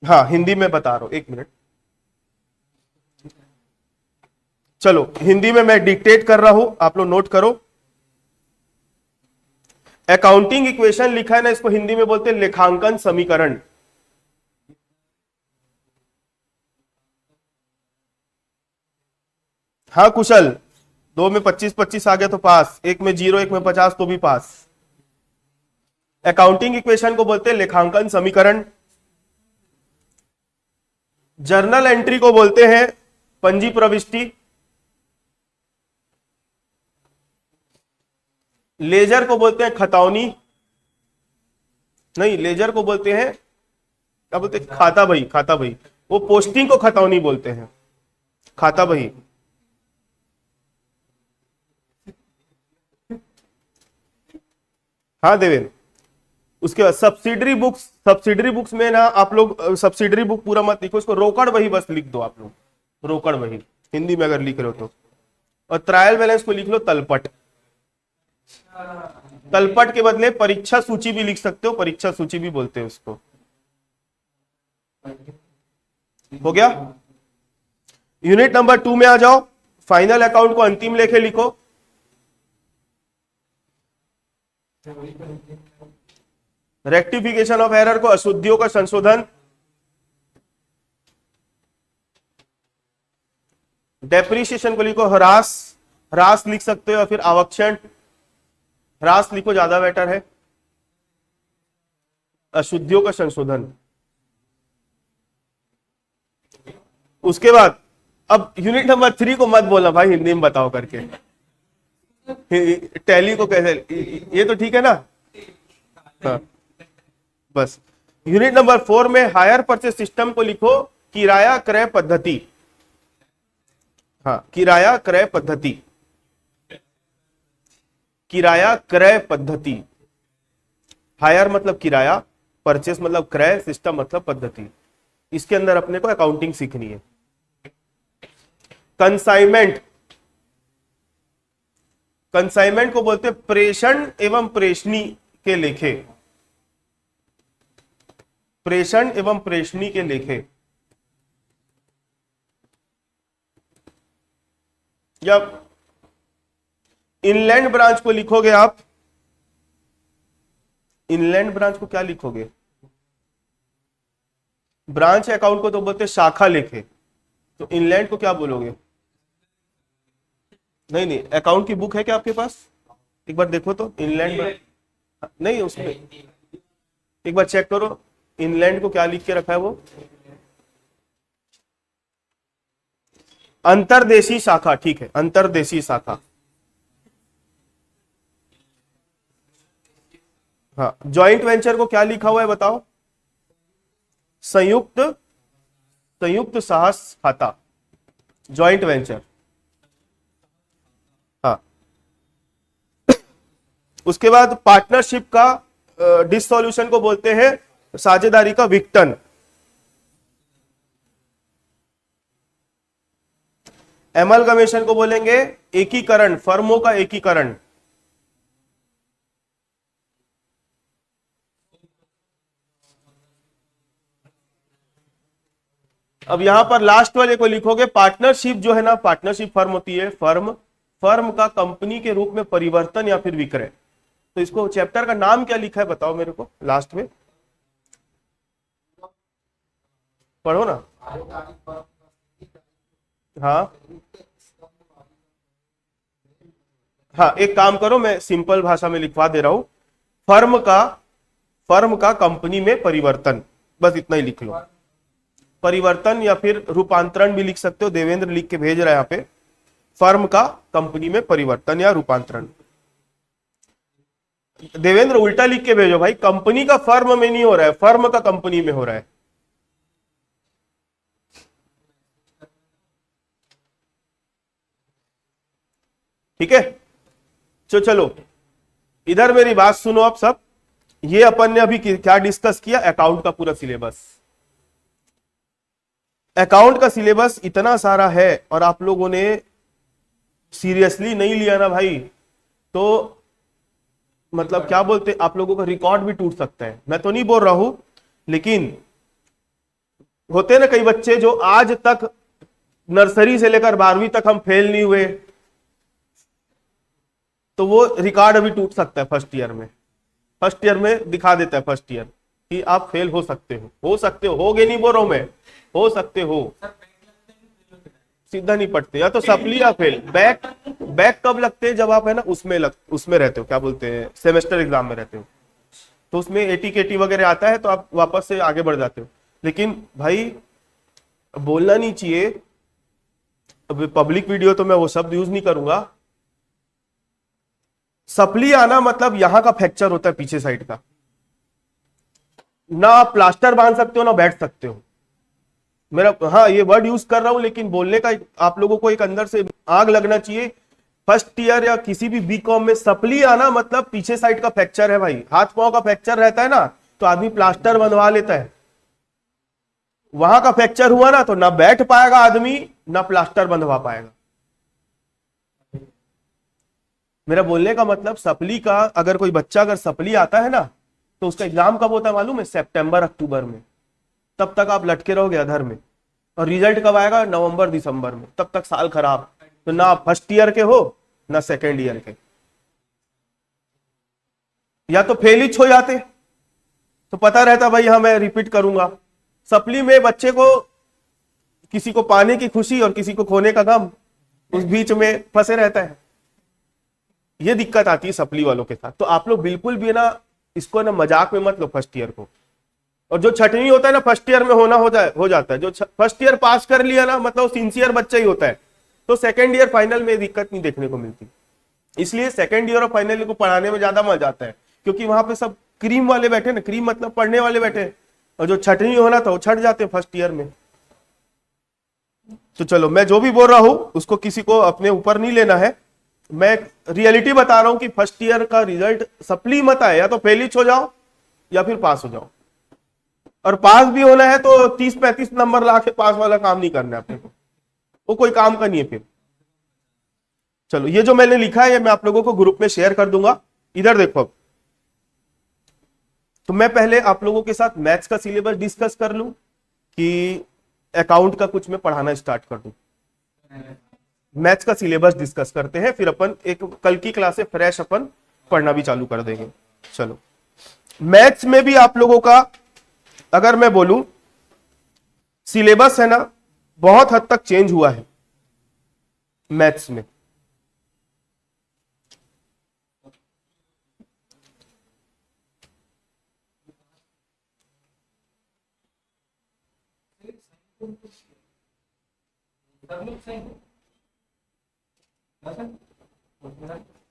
हाँ हिंदी में बता रहा हूं, 1 मिनट। चलो हिंदी में मैं डिक्टेट कर रहा हूं, आप लोग नोट करो। अकाउंटिंग इक्वेशन लिखा है ना, इसको हिंदी में बोलते हैं लेखांकन समीकरण। हाँ कुशल, 2 में 25-25 आ गया तो पास, 1 में 0 1 में 50 तो भी पास। अकाउंटिंग इक्वेशन को बोलते हैं लेखांकन समीकरण। जर्नल एंट्री को बोलते हैं पंजी प्रविष्टि। लेजर को बोलते हैं खतौनी, नहीं लेजर को बोलते हैं क्या बोलते हैं, खाता बही। खाता बही, वो पोस्टिंग को खतौनी बोलते हैं, खाता बही। हाँ देवेन। उसके बाद सब्सिडरी बुक्स, सब्सिडरी बुक्स में ना आप लोग सब्सिडरी बुक पूरा मत लिखो, इसको रोकड़ बही बस लिख दो आप लोग, रोकड़ बही हिंदी में अगर लिख रहे हो तो। और ट्रायल बैलेंस को लिख लो तलपट। तलपट के बदले परीक्षा सूची भी लिख सकते हो, परीक्षा सूची भी बोलते हैं उसको। हो गया। यूनिट नंबर 2 में आ जाओ। फाइनल अकाउंट को अंतिम लेखे लिखो। रेक्टिफिकेशन ऑफ एरर को अशुद्धियों का संशोधन। डेप्रिसिएशन को लिखो ह्रास, ह्रास लिख सकते हो या फिर आवक्षण, ह्रास लिखो ज्यादा बेटर है। अशुद्धियों का संशोधन। उसके बाद अब यूनिट नंबर 3 को मत बोलना भाई, हिंदी में बताओ करके। टैली को कैसे, ये तो ठीक है ना। हाँ बस। यूनिट नंबर 4 में हायर परचेस सिस्टम को लिखो किराया क्रय पद्धति। हाँ, किराया क्रय पद्धति, किराया क्रय पद्धति। हायर मतलब किराया, परचेस मतलब क्रय, सिस्टम मतलब पद्धति। इसके अंदर अपने को अकाउंटिंग सीखनी है। कंसाइनमेंट, कंसाइनमेंट को बोलते हैं प्रेषण एवं प्रेषणी के लेखे, प्रेषण एवं प्रेषणी के लेखे। जब इनलैंड ब्रांच को लिखोगे आप, इनलैंड ब्रांच को क्या लिखोगे, ब्रांच अकाउंट को तो बोलते हैं शाखा लेखे, तो इनलैंड को क्या बोलोगे? नहीं नहीं, अकाउंट की बुक है क्या आपके पास? एक बार देखो तो इनलैंड नहीं, उसमें एक बार चेक करो इनलैंड को क्या लिख के रखा है वो। अंतर्देशीय शाखा, ठीक है, अंतर्देशीय शाखा। हाँ, जॉइंट वेंचर को क्या लिखा हुआ है बताओ? संयुक्त, संयुक्त साहस खाता, जॉइंट वेंचर। हाँ, उसके बाद पार्टनरशिप का डिसॉल्यूशन को बोलते हैं साझेदारी का विघटन। एमलगमेशन को बोलेंगे एकीकरण, फर्मों का एकीकरण। अब यहां पर लास्ट वाले को लिखोगे पार्टनरशिप, जो है ना, पार्टनरशिप फर्म होती है, फर्म, फर्म का कंपनी के रूप में परिवर्तन या फिर विक्रय। तो इसको चैप्टर का नाम क्या लिखा है बताओ मेरे को लास्ट में, पढ़ो ना। हाँ हाँ, एक काम करो, मैं सिंपल भाषा में लिखवा दे रहा हूं, फर्म का, फर्म का कंपनी में परिवर्तन, बस इतना ही लिख लो। परिवर्तन या फिर रूपांतरण भी लिख सकते हो, देवेंद्र लिख के भेज रहा है यहाँ पे, फर्म का कंपनी में परिवर्तन या रूपांतरण। देवेंद्र उल्टा लिख के भेजो भाई, कंपनी का फर्म में नहीं हो रहा है, फर्म का कंपनी में हो रहा है। ठीक है, तो चलो इधर मेरी बात सुनो आप सब। ये अपन ने अभी क्या डिस्कस किया? अकाउंट का पूरा सिलेबस। अकाउंट का सिलेबस इतना सारा है और आप लोगों ने सीरियसली नहीं लिया ना भाई, तो मतलब क्या बोलते, आप लोगों का रिकॉर्ड भी टूट सकता है। मैं तो नहीं बोल रहा हूं, लेकिन होते ना कई बच्चे जो आज तक नर्सरी से लेकर 12वीं तक हम फेल नहीं हुए, तो वो रिकॉर्ड अभी टूट सकता है फर्स्ट ईयर में। फर्स्ट ईयर में दिखा देता है फर्स्ट ईयर कि आप फेल हो सकते हो सकते होगे नहीं बोल रहा हूं मैं, हो सकते हो। सीधा नहीं पढ़ते, या तो सप्ली या फेल। बैक, बैक कब लगते हैं? जब आप है ना उसमें रहते हो, क्या बोलते हैं, सेमेस्टर एग्जाम में रहते हो, तो उसमें एटी केटी वगैरह आता है तो आप वापस से आगे बढ़ जाते हो। लेकिन भाई बोलना नहीं चाहिए, पब्लिक वीडियो तो मैं वो शब्द यूज नहीं करूंगा। सप्ली आना मतलब यहां का फ्रैक्चर होता है पीछे साइड का, ना आप प्लास्टर बांध सकते हो ना बैठ सकते हो। मेरा, हाँ, ये वर्ड यूज कर रहा हूं, लेकिन बोलने का आप लोगों को एक अंदर से आग लगना चाहिए। फर्स्ट ईयर या किसी भी बीकॉम में सप्ली आना मतलब पीछे साइड का फ्रैक्चर है भाई। हाथ पांव का फ्रैक्चर रहता है ना, तो आदमी प्लास्टर बनवा लेता है। वहां का फ्रैक्चर हुआ ना तो ना बैठ पाएगा आदमी, ना प्लास्टर बंधवा पाएगा। मेरा बोलने का मतलब, सप्ली का अगर कोई बच्चा अगर सप्ली आता है ना, तो उसका एग्जाम कब होता है मालूम है? सितंबर अक्टूबर में। तब तक आप लटके रहोगे अधर में, और रिजल्ट कब आएगा? नवंबर दिसंबर में। तब तक साल खराब। तो ना आप फर्स्ट ईयर के हो ना सेकेंड ईयर के। या तो फेल ही हो जाते, तो पता रहता भाई हाँ मैं रिपीट करूंगा। सप्ली में बच्चे को किसी को पाने की खुशी और किसी को खोने का गम, उस बीच में फंसे रहता है। ये दिक्कत आती है सप्ली वालों के साथ। तो आप लोग बिल्कुल भी ना इसको ना मजाक में मत लो फर्स्ट ईयर को। और जो छठवीं होता है ना फर्स्ट ईयर में हो जाता है। जो फर्स्ट ईयर पास कर लिया ना मतलब सिंसियर बच्चा ही होता है, तो सेकंड ईयर फाइनल में दिक्कत नहीं देखने को मिलती। इसलिए सेकंड ईयर और फाइनल ईयर को पढ़ाने में ज्यादा मजा आता है, क्योंकि वहां पे सब क्रीम वाले बैठे ना, क्रीम मतलब पढ़ने वाले बैठे, और जो छठवीं होना था वो छट जाते फर्स्ट ईयर में। तो चलो मैं जो भी बोल रहा हूं उसको किसी को अपने ऊपर नहीं लेना है, मैं रियलिटी बता रहा हूं कि फर्स्ट ईयर का रिजल्ट सप्ली मत आए, या तो फेल हो जाओ या फिर पास हो जाओ। और पास भी होना है तो 30-35 नंबर ला के पास वाला काम नहीं करना है अपने को, वो कोई काम का नहीं है फिर। चलो ये जो मैंने लिखा है ये मैं आप लोगों को ग्रुप में शेयर कर दूंगा। इधर देखो अब, तो मैं पहले आप लोगों के साथ मैथ्स का सिलेबस डिस्कस कर लूं कि अकाउंट का कुछ मैं पढ़ाना स्टार्ट कर दूं। मैथ्स का सिलेबस डिस्कस करते हैं, फिर अपन एक कल की क्लास से फ्रेश अपन पढ़ना भी चालू कर देंगे। चलो मैथ्स में भी आप लोगों का अगर मैं बोलूं सिलेबस है ना बहुत हद तक चेंज हुआ है मैथ्स में।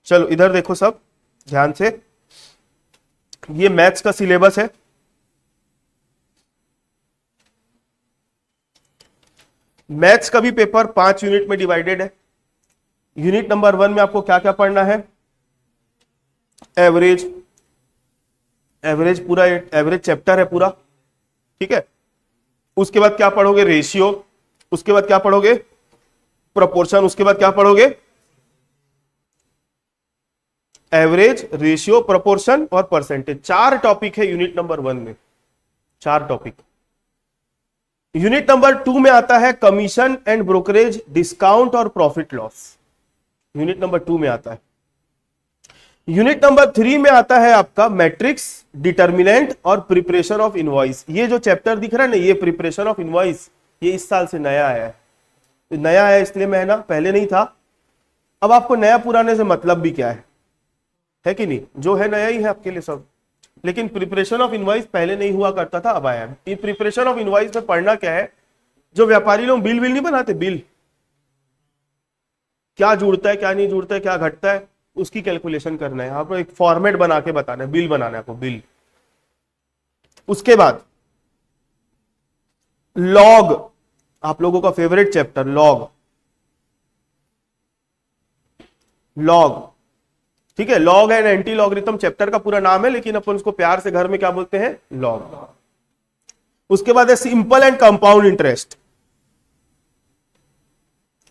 चलो इधर देखो सब ध्यान से, ये मैथ्स का सिलेबस है। मैथ्स का भी पेपर 5 यूनिट में डिवाइडेड है। यूनिट नंबर 1 में आपको क्या क्या पढ़ना है? एवरेज, एवरेज पूरा एवरेज चैप्टर है पूरा, ठीक है। उसके बाद क्या पढ़ोगे? रेशियो। उसके बाद क्या पढ़ोगे? प्रोपोर्शन। उसके बाद क्या पढ़ोगे? एवरेज, रेशियो, प्रोपोर्शन और परसेंटेज। 4 टॉपिक है यूनिट नंबर 1 में, 4 टॉपिक। यूनिट नंबर 2 में आता है कमीशन एंड ब्रोकरेज, डिस्काउंट और प्रॉफिट लॉस। यूनिट नंबर 2 में आता है। यूनिट नंबर 3 में आता है आपका मैट्रिक्स, डिटर्मिनेंट और प्रिपरेशन ऑफ इनवॉइस। ये जो चैप्टर दिख रहा है ना, ये प्रिपरेशन ऑफ इनवॉइस, ये इस साल से नया आया है। नया है इसलिए मैं ना पहले नहीं था। अब आपको नया पुराने से मतलब भी क्या है कि नहीं? जो है नया ही है आपके लिए सब। लेकिन प्रिपरेशन ऑफ इनवॉइस पहले नहीं हुआ करता था, अब आया है। ये प्रिपरेशन ऑफ इनवॉइस में पढ़ना क्या है? जो व्यापारी लोग बिल नहीं बनाते, बिल क्या जुड़ता है क्या नहीं जुड़ता है क्या घटता है, उसकी कैलकुलेशन करना है। आपको एक फॉर्मेट बना के बताना है, बिल बनाना है आपको, बिल। उसके बाद लॉग, आप लोगों का फेवरेट चैप्टर लॉग। लॉग, ठीक है। Log and anti logarithm chapter का पूरा नाम है, लेकिन अपन उसको प्यार से घर में क्या बोलते हैं? लॉग। उसके बाद है simple and compound interest,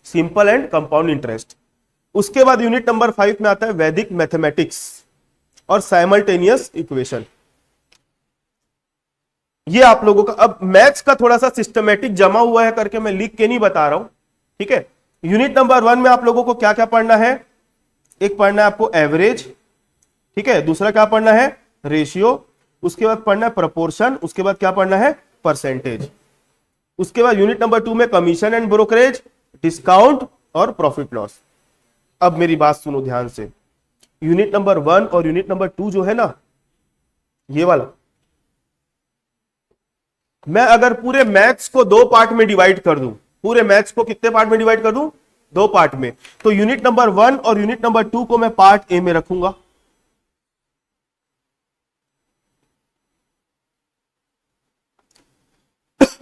simple and compound interest. उसके बाद यूनिट नंबर 5 में आता है वैदिक मैथमेटिक्स और साइमल्टेनियस इक्वेशन। ये आप लोगों का अब मैथ्स का थोड़ा सा सिस्टमेटिक जमा हुआ है करके मैं लिख के नहीं बता रहा हूं, ठीक है। यूनिट नंबर 1 में आप लोगों को क्या क्या पढ़ना है? एक पढ़ना है आपको एवरेज, ठीक है। दूसरा क्या पढ़ना है? रेशियो। उसके बाद पढ़ना है प्रोपोर्शन। उसके बाद क्या पढ़ना है? परसेंटेज। उसके बाद यूनिट नंबर 2 में कमीशन एंड ब्रोकरेज, डिस्काउंट और प्रॉफिट लॉस। अब मेरी बात सुनो ध्यान से, यूनिट नंबर 1 और यूनिट नंबर 2 जो है ना, ये वाला, मैं अगर पूरे मैथ्स को 2 पार्ट में डिवाइड कर दूं, पूरे मैथ्स को कितने पार्ट में डिवाइड कर दूं? 2 पार्ट में। तो यूनिट नंबर 1 और यूनिट नंबर 2 को मैं पार्ट ए में रखूंगा,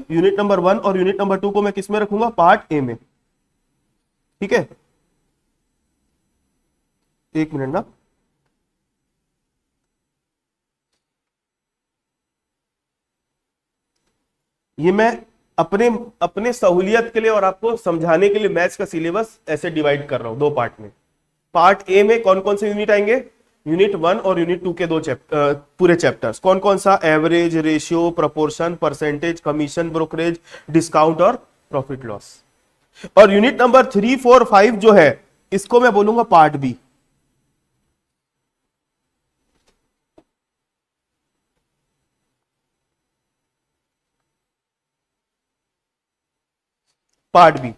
यूनिट नंबर 1 और यूनिट नंबर 2 को मैं किस में रखूंगा? पार्ट ए में, ठीक है। एक मिनट ना, ये मैं अपने अपने सहूलियत के लिए और आपको समझाने के लिए मैथ्स का सिलेबस ऐसे डिवाइड कर रहा हूं 2 पार्ट में। पार्ट ए में कौन कौन से यूनिट आएंगे? यूनिट 1 और यूनिट 2 के 2 पूरे चैप्टर्स। कौन कौन सा? Average, ratio, proportion, percentage, commission, brokerage, discount और प्रॉफिट लॉस। और यूनिट नंबर 3, 4, 5 जो है, इसको मैं बोलूंगा पार्ट बी। Part B.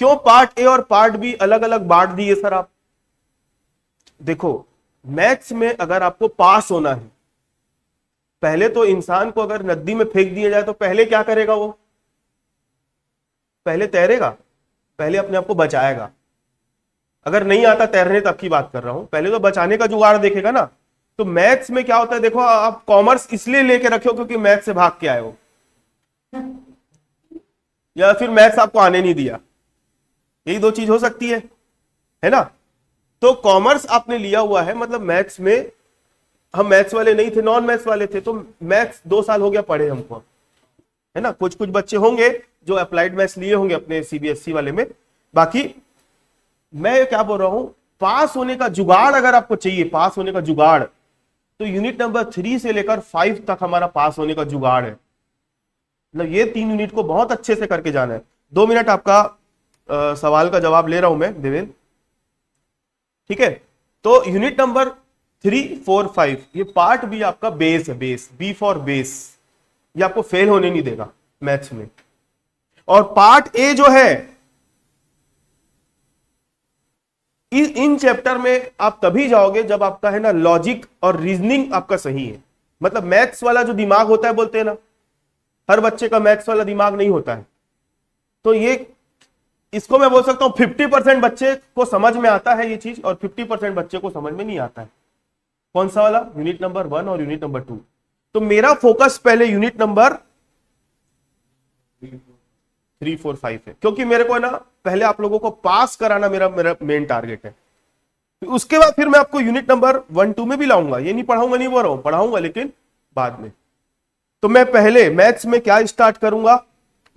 क्यों पार्ट ए और पार्ट बी अलग अलग बांट दिए सर आप? देखो, मैथ्स में अगर आपको पास होना है, पहले तो इंसान को अगर नदी में फेंक दिया जाए तो पहले क्या करेगा? वो पहले तैरेगा, पहले अपने आप को बचाएगा। अगर नहीं आता तैरने तक की बात कर रहा हूं, पहले तो बचाने का जुगाड़ देखेगा ना। तो मैथ्स में क्या होता है, देखो आप कॉमर्स इसलिए लेके रखे हो क्योंकि मैथ्स से भाग के आए हो, या फिर मैथ्स आपको आने नहीं दिया, यही दो चीज हो सकती है ना। तो कॉमर्स आपने लिया हुआ है, मतलब मैथ्स में हम मैथ्स वाले नहीं थे, नॉन मैथ्स वाले थे, तो मैथ्स 2 साल हो गया पढ़े हमको, है ना। कुछ कुछ बच्चे होंगे जो अप्लाइड मैथ्स लिए होंगे अपने सीबीएसई वाले में। बाकी मैं क्या बोल रहा हूं, पास होने का जुगाड़ अगर आपको चाहिए, पास होने का जुगाड़, तो यूनिट नंबर 3 से लेकर 5 तक हमारा पास होने का जुगाड़ है। मतलब ये 3 यूनिट को बहुत अच्छे से करके जाना है। 2 मिनट आपका सवाल का जवाब ले रहा हूं मैं देवेंद्र, ठीक है। तो यूनिट नंबर 3, 4, 5 ये पार्ट बी आपका बेस है, बेस, बी फॉर बेस, ये आपको फेल होने नहीं देगा मैथ्स में। और पार्ट ए जो है, इन चैप्टर में आप तभी जाओगे जब आपका है ना लॉजिक और रीजनिंग आपका सही है। मतलब मैथ्स वाला जो दिमाग होता है, बोलते हैं ना, हर बच्चे का मैथ्स वाला दिमाग नहीं होता है। तो ये, इसको मैं बोल सकता हूं 50% बच्चे को समझ में आता है ये चीज, और 50% बच्चे को समझ में नहीं आता है। कौन सा वाला? यूनिट नंबर 1 और यूनिट नंबर 2। तो मेरा फोकस पहले यूनिट नंबर 3, 4, 5 है, क्योंकि मेरे को ना पहले आप लोगों को पास कराना मेरा मेन टारगेट है। उसके बाद फिर मैं आपको यूनिट नंबर 1, 2 में भी लाऊंगा, ये नहीं पढ़ाऊंगा, नहीं बोल रहा हूं, पढ़ाऊंगा लेकिन बाद में। तो मैं पहले मैथ्स में क्या स्टार्ट करूंगा?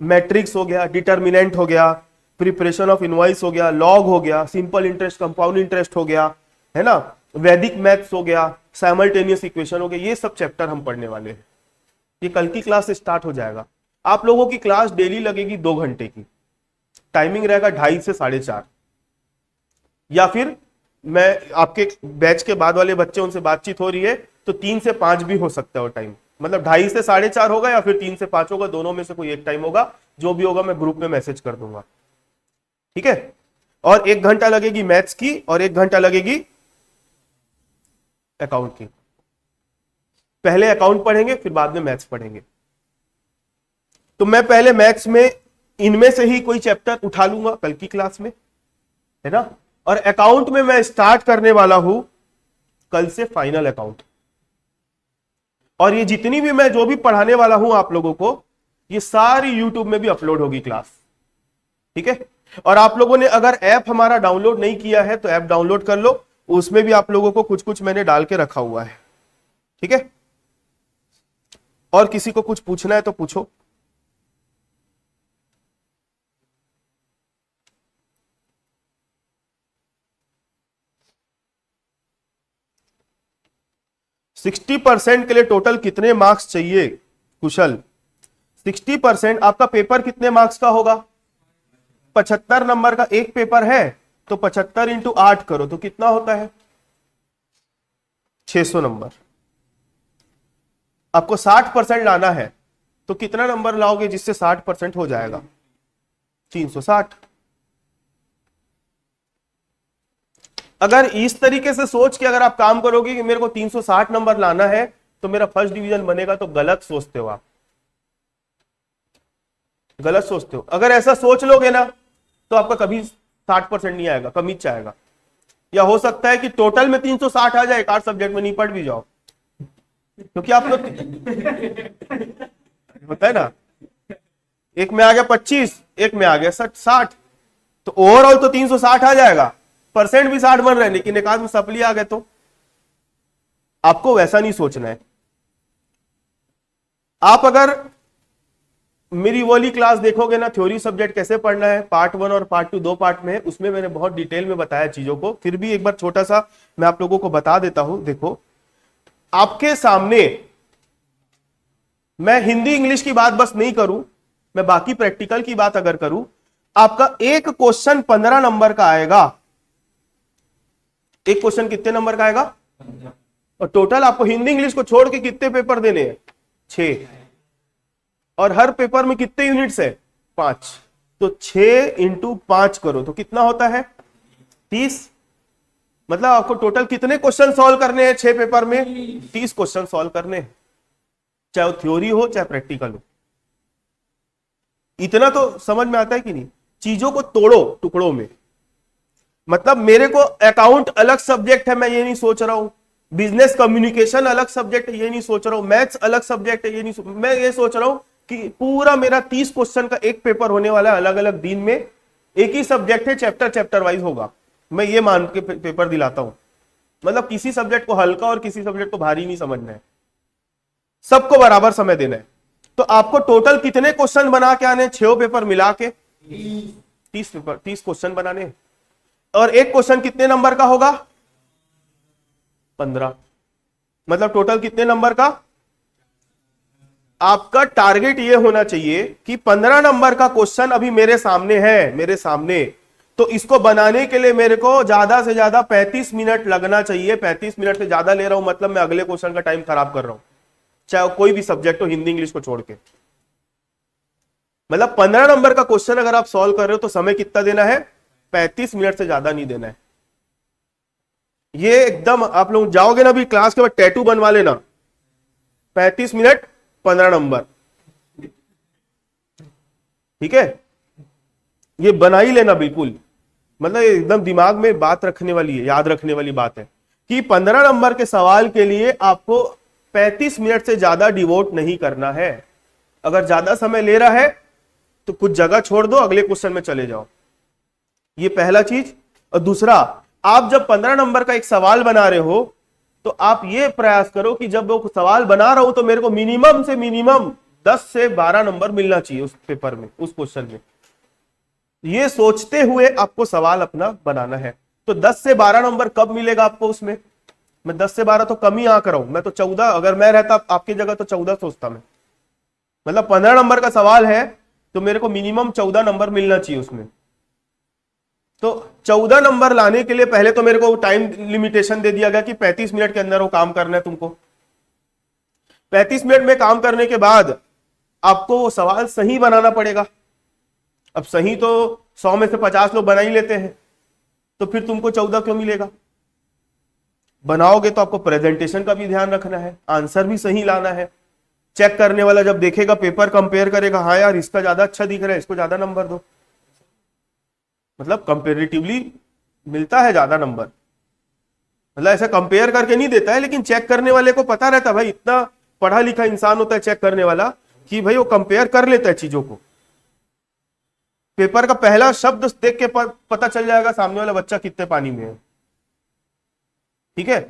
मैट्रिक्स हो गया, डिटर्मिनेंट हो गया, प्रिपरेशन ऑफ इनवॉइस हो गया, लॉग हो गया, सिंपल इंटरेस्ट, कंपाउंड इंटरेस्ट हो गया, है ना, वैदिक मैथ्स हो गया, साइमल्टेनियस इक्वेशन हो गया, ये सब चैप्टर हम पढ़ने वाले हैं। ये कल की क्लास से स्टार्ट हो जाएगा। आप लोगों की क्लास डेली लगेगी 2 घंटे की, टाइमिंग रहेगा 2:30 से 4:30, या फिर मैं आपके बैच के बाद वाले बच्चे, उनसे बातचीत हो रही है तो 3 से 5 भी हो सकता है वो टाइम। मतलब 2:30 से 4:30 होगा या फिर 3 से 5 होगा, दोनों में से कोई एक टाइम होगा। जो भी होगा मैं ग्रुप में मैसेज कर दूंगा, ठीक है। और 1 घंटा लगेगी मैथ्स की और 1 घंटा लगेगी अकाउंट की। पहले अकाउंट पढ़ेंगे फिर बाद में मैथ्स पढ़ेंगे। तो मैं पहले मैथ्स में इनमें से ही कोई चैप्टर उठा लूंगा कल की क्लास में, है ना। और अकाउंट में मैं स्टार्ट करने वाला हूं कल से फाइनल अकाउंट। और ये जितनी भी मैं जो भी पढ़ाने वाला हूं आप लोगों को, ये सारी यूट्यूब में भी अपलोड होगी क्लास, ठीक है। और आप लोगों ने अगर ऐप हमारा डाउनलोड नहीं किया है तो ऐप डाउनलोड कर लो, उसमें भी आप लोगों को कुछ कुछ मैंने डाल के रखा हुआ है, ठीक है। और किसी को कुछ पूछना है तो पूछो। सिक्सटी % के लिए टोटल कितने मार्क्स चाहिए कुशल? 60% आपका पेपर कितने मार्क्स का होगा? 75 नंबर का एक पेपर है, तो 75 × 8 करो तो कितना होता है? 600 नंबर। आपको 60% लाना है तो कितना नंबर लाओगे जिससे 60% हो जाएगा? 360। अगर इस तरीके से सोच के अगर आप काम करोगे कि मेरे को 360 नंबर लाना है तो मेरा फर्स्ट डिवीजन बनेगा, तो गलत सोचते हो आप, गलत सोचते हो। अगर ऐसा सोच लोगे ना तो आपका कभी 60% नहीं आएगा, कम ही आएगा। या हो सकता है कि टोटल में 360 आ जाए, एक 8 सब्जेक्ट में नहीं पढ़ भी जाओ, क्योंकि आप लोग होता है ना, एक में आ गया 25, एक में आ गया 60, तो ओवरऑल तो 360 आ जाएगा, परसेंट भी 60 बन रहे हैं, लेकिन एक आध में सप्ली आ गए। तो आपको वैसा नहीं सोचना है। आप अगर मेरी वाली क्लास देखोगे ना, थ्योरी सब्जेक्ट कैसे पढ़ना है, पार्ट 1 और पार्ट 2 2 पार्ट में है, उसमें मैंने बहुत डिटेल में बताया चीजों को। फिर भी एक बार छोटा सा मैं आप लोगों को बता देता हूं। देखो, आपके सामने मैं हिंदी इंग्लिश की बात बस नहीं करूं, मैं बाकी प्रैक्टिकल की बात अगर करूं, आपका एक क्वेश्चन 15 नंबर का आएगा। एक क्वेश्चन कितने नंबर का आएगा? और टोटल आपको हिंदी इंग्लिश को छोड़ के कितने पेपर देने हैं? 6। और हर पेपर में कितने यूनिट्स है? 5। तो 6 इंटू 5 करो तो कितना होता है 30। मतलब आपको टोटल कितने क्वेश्चन सॉल्व करने हैं 6 पेपर में 30 क्वेश्चन सॉल्व करने हैं, चाहे वो थ्योरी हो चाहे प्रैक्टिकल हो। इतना तो समझ में आता है कि नहीं। चीजों को तोड़ो टुकड़ों में। मतलब मेरे को अकाउंट अलग सब्जेक्ट है, मैं ये नहीं सोच रहा हूं, बिजनेस कम्युनिकेशन अलग सब्जेक्ट है ये नहीं सोच रहा हूं, मैथ्स अलग सब्जेक्ट है ये नहीं मैं ये सोच रहा हूं कि पूरा मेरा 30 क्वेश्चन का एक पेपर होने वाला है अलग अलग दिन में, एक ही सब्जेक्ट है, चैप्टर चैप्टर वाइज होगा। मैं ये मान के पेपर दिलाता हूं। मतलब किसी सब्जेक्ट को हल्का और किसी सब्जेक्ट को भारी नहीं समझना है, सबको बराबर समय देना है। तो आपको टोटल कितने क्वेश्चन बना के आने 6 पेपर मिला के 30 पेपर 30 क्वेश्चन बनाने। और एक क्वेश्चन कितने नंबर का होगा 15। मतलब टोटल कितने नंबर का। आपका टारगेट ये होना चाहिए कि 15 नंबर का क्वेश्चन अभी मेरे सामने है, मेरे सामने, तो इसको बनाने के लिए मेरे को ज्यादा से ज्यादा 35 मिनट लगना चाहिए। 35 मिनट से ज्यादा ले रहा हूं मतलब मैं अगले क्वेश्चन का टाइम खराब कर रहा हूं, चाहे कोई भी सब्जेक्ट हो, हिंदी इंग्लिश को छोड़ के। मतलब 15 नंबर का क्वेश्चन अगर आप सॉल्व कर रहे हो तो समय कितना देना है 35 मिनट से ज्यादा नहीं देना है। ये एकदम आप लोग जाओगे ना, अभी क्लास के बाद टैटू बनवा लेना, 35 मिनट 15 नंबर, ठीक है, ये बना ही लेना बिल्कुल। मतलब एकदम दिमाग में बात रखने वाली है, याद रखने वाली बात है कि 15 नंबर के सवाल के लिए आपको 35 मिनट से ज्यादा डिवोट नहीं करना है। अगर ज्यादा समय ले रहा है तो कुछ जगह छोड़ दो, अगले क्वेश्चन में चले जाओ। ये पहला चीज। और दूसरा, आप जब 15 नंबर का एक सवाल बना रहे हो तो आप ये प्रयास करो कि जब वो सवाल बना रहा हूं तो मेरे को मिनिमम से मिनिमम 10 से 12 नंबर मिलना चाहिए उस पेपर में, उस क्वेश्चन में। ये सोचते हुए आपको सवाल अपना बनाना है। तो 10 से 12 नंबर कब मिलेगा आपको उसमें। मैं 10 से 12 तो कम ही आंक रहा हूं, मैं तो 14, अगर मैं रहता आपकी जगह तो 14 सोचता मैं। मतलब 15 नंबर का सवाल है तो मेरे को मिनिमम 14 नंबर मिलना चाहिए उसमें। तो 14 नंबर लाने के लिए पहले तो मेरे को टाइम लिमिटेशन दे दिया गया कि 35 मिनट के अंदर वो काम करना है तुमको। 35 मिनट में काम करने के बाद आपको वो सवाल सही बनाना पड़ेगा। अब सही तो 100 में से 50 लोग बना ही लेते हैं, तो फिर तुमको 14 क्यों मिलेगा। बनाओगे तो आपको प्रेजेंटेशन का भी ध्यान रखना है, आंसर भी सही लाना है। चेक करने वाला जब देखेगा, पेपर कंपेयर करेगा, हाँ यार इसका ज्यादा अच्छा दिख रहा है, इसको ज्यादा नंबर दो। मतलब कंपेरेटिवली मिलता है ज्यादा नंबर। मतलब ऐसा कंपेयर करके नहीं देता है, लेकिन चेक करने वाले को पता रहता है, भाई इतना पढ़ा लिखा इंसान होता है चेक करने वाला कि भाई वो कंपेयर कर लेता है चीजों को। पेपर का पहला शब्द देख के पता चल जाएगा सामने वाला बच्चा कितने पानी में है। ठीक है,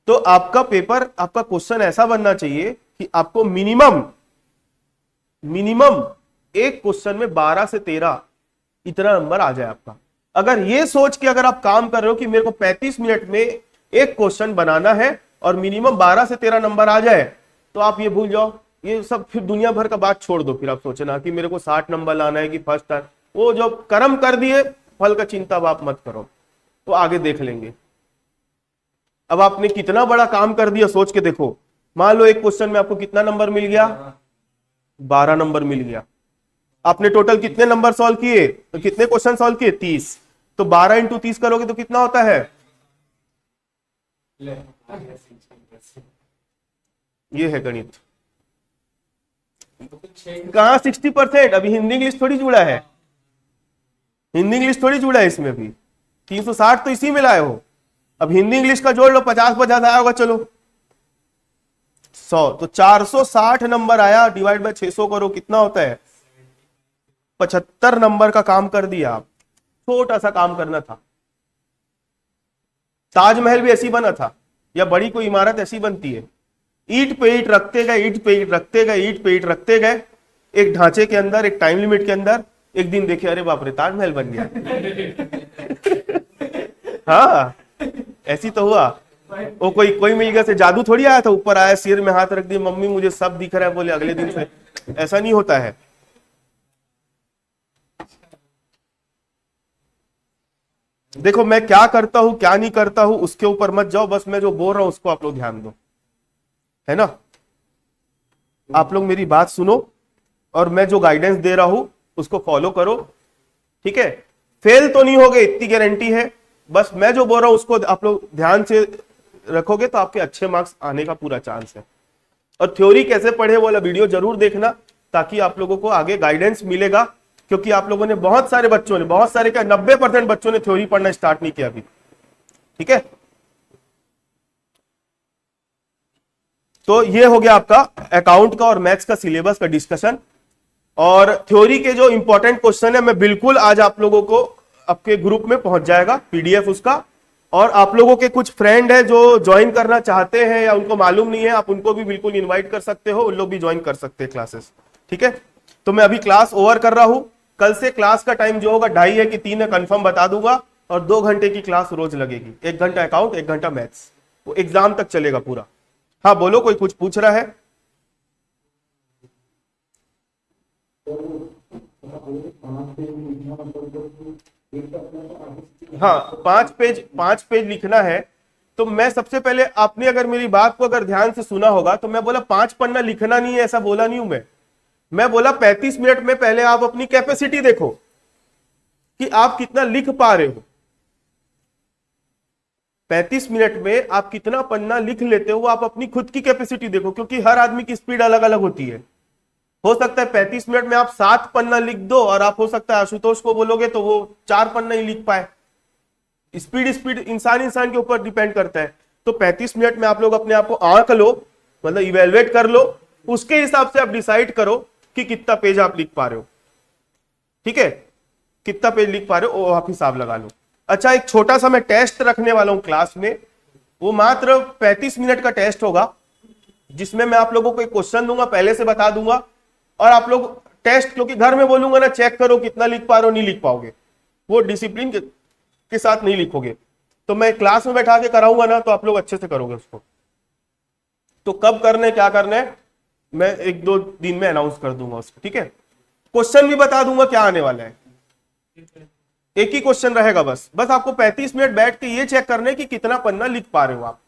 तो आपका पेपर, आपका क्वेश्चन ऐसा बनना चाहिए कि आपको मिनिमम एक क्वेश्चन में 12 से 13 इतना नंबर आ जाए आपका। अगर ये सोच के अगर आप काम कर रहे हो कि मेरे को 35 मिनट में एक क्वेश्चन बनाना है और मिनिमम 12 से 13 नंबर आ जाए, तो आप ये भूल जाओ, ये सब फिर दुनिया भर का बात छोड़ दो। फिर आप सोचना कि मेरे को 60 नंबर लाना है कि फर्स्ट टाइम, वो जो कर्म कर दिए फल का चिंता आप मत करो, तो आगे देख लेंगे। अब आपने कितना बड़ा काम कर दिया सोच के देखो। मान लो एक क्वेश्चन में आपको कितना नंबर मिल गया 12 नंबर मिल गया। आपने टोटल कितने नंबर सॉल्व किए, तो कितने क्वेश्चन सॉल्व किए 30। तो 12 इंटू 30 करोगे तो कितना होता है, ये है गणित। कहां 60%, अभी हिंदी इंग्लिश थोड़ी जुड़ा है, हिंदी इंग्लिश थोड़ी जुड़ा है इसमें। अभी 360 तो इसी में लाए हो। अब हिंदी इंग्लिश का जोड़ लो, 50 आया होगा, चलो 100, तो 460 नंबर आया, डिवाइड बाय 600 करो, कितना होता है 75 नंबर का काम कर दिया आप। छोटा सा काम करना था। ताजमहल भी ऐसी बना था, या बड़ी कोई इमारत ऐसी बनती है, ईंट पे ईंट रखते गए, ईंट पे ईंट रखते गए, ईंट पे ईंट रखते गए, एक ढांचे के अंदर, एक टाइम लिमिट के अंदर। एक दिन देखे, अरे बाप रे ताजमहल बन गया। हाँ ऐसी तो हुआ। वो कोई मिल गया से जादू थोड़ी आया था, ऊपर आया, सिर में हाथ रख दिया, मम्मी मुझे सब दिख रहा है, बोले अगले दिन से। ऐसा नहीं होता है। देखो मैं क्या करता हूं क्या नहीं करता हूं उसके ऊपर मत जाओ, बस मैं जो बोल रहा हूं उसको आप लोग ध्यान दो, है ना। आप लोग मेरी बात सुनो और मैं जो गाइडेंस दे रहा हूं उसको फॉलो करो। ठीक है, फेल तो नहीं होगे इतनी गारंटी है। बस मैं जो बोल रहा हूं उसको आप लोग ध्यान से रखोगे तो आपके अच्छे मार्क्स आने का पूरा चांस है। और थ्योरी कैसे पढ़े वाला वीडियो जरूर देखना, ताकि आप लोगों को आगे गाइडेंस मिलेगा, क्योंकि आप लोगों ने बहुत सारे बच्चों ने, बहुत सारे क्या 90% बच्चों ने थ्योरी पढ़ना स्टार्ट नहीं किया अभी। ठीक है, तो ये हो गया आपका अकाउंट का और मैथ्स का सिलेबस का डिस्कशन। और थ्योरी के जो इंपॉर्टेंट क्वेश्चन है मैं बिल्कुल आज आप लोगों को आपके ग्रुप में पहुंच जाएगा पीडीएफ उसका। और आप लोगों के कुछ फ्रेंड है जो ज्वाइन करना चाहते हैं या उनको मालूम नहीं है, आप उनको भी बिल्कुल इनवाइट कर सकते हो, उन लोग भी ज्वाइन कर सकते हैं क्लासेस। ठीक है, तो मैं अभी क्लास ओवर कर रहा हूं। कल से क्लास का टाइम जो होगा 2:30 है कि 3 है कंफर्म बता दूंगा, और 2 घंटे की क्लास रोज लगेगी, 1 घंटा अकाउंट 1 घंटा मैथ्स, वो एग्जाम तक चलेगा पूरा। हाँ बोलो, कोई कुछ पूछ रहा है? हाँ, 5 पेज लिखना है। तो मैं सबसे पहले, आपने अगर मेरी बात को अगर ध्यान से सुना होगा तो मैं बोला 5 पन्ना लिखना नहीं है, ऐसा बोला नहीं हूं मैं बोला 35 मिनट में पहले आप अपनी कैपेसिटी देखो कि आप कितना लिख पा रहे हो। 35 मिनट में आप कितना पन्ना लिख लेते हो, आप अपनी खुद की कैपेसिटी देखो, क्योंकि हर आदमी की स्पीड अलग अलग होती है। हो सकता है 35 मिनट में आप 7 पन्ना लिख दो, और आप हो सकता है आशुतोष को बोलोगे तो वो 4 पन्ना ही लिख पाए। स्पीड इंसान के ऊपर डिपेंड करता है। तो 35 मिनट में आप लोग अपने आप को आंक लो, मतलब इवेलुएट कर लो, उसके हिसाब से आप डिसाइड करो कि कितना पेज आप लिख पा रहे हो। ठीक है, कितना पेज लिख पा रहे हो वो आप हिसाब लगा लो। अच्छा, एक छोटा सा मैं टेस्ट रखने वाला हूं क्लास में, वो मात्र 35 मिनट का टेस्ट होगा, जिसमें मैं आप लोगों को एक क्वेश्चन दूंगा, पहले से बता दूंगा, और आप लोग टेस्ट, क्योंकि घर में बोलूंगा ना चेक करो कितना लिख पा रहे हो, नहीं लिख पाओगे, वो डिसिप्लिन के साथ नहीं लिखोगे। तो मैं क्लास में बैठा के कराऊंगा ना, तो आप लोग अच्छे से करोगे उसको। तो कब करना है, क्या करना है, मैं 1-2 दिन में अनाउंस कर दूंगा उसको। ठीक है, क्वेश्चन भी बता दूंगा क्या आने वाला है, एक ही क्वेश्चन रहेगा। बस आपको 35 मिनट बैठ के ये चेक करना है कि कितना पन्ना लिख पा रहे हो आप,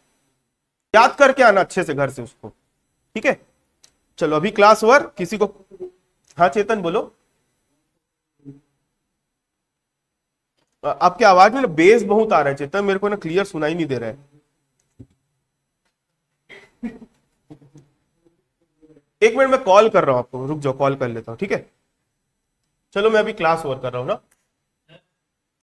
याद करके आना अच्छे से घर से उसको। ठीक है, चलो अभी क्लास ओवर। किसी को? हाँ चेतन बोलो। आपकी आवाज में ना बेस बहुत आ रहा है चेतन, मेरे को ना क्लियर सुनाई नहीं दे रहा है। एक मिनट में कॉल कर रहा हूं आपको, रुक जाओ, कॉल कर लेता हूं। ठीक है, चलो मैं अभी क्लास ओवर कर रहा हूं ना।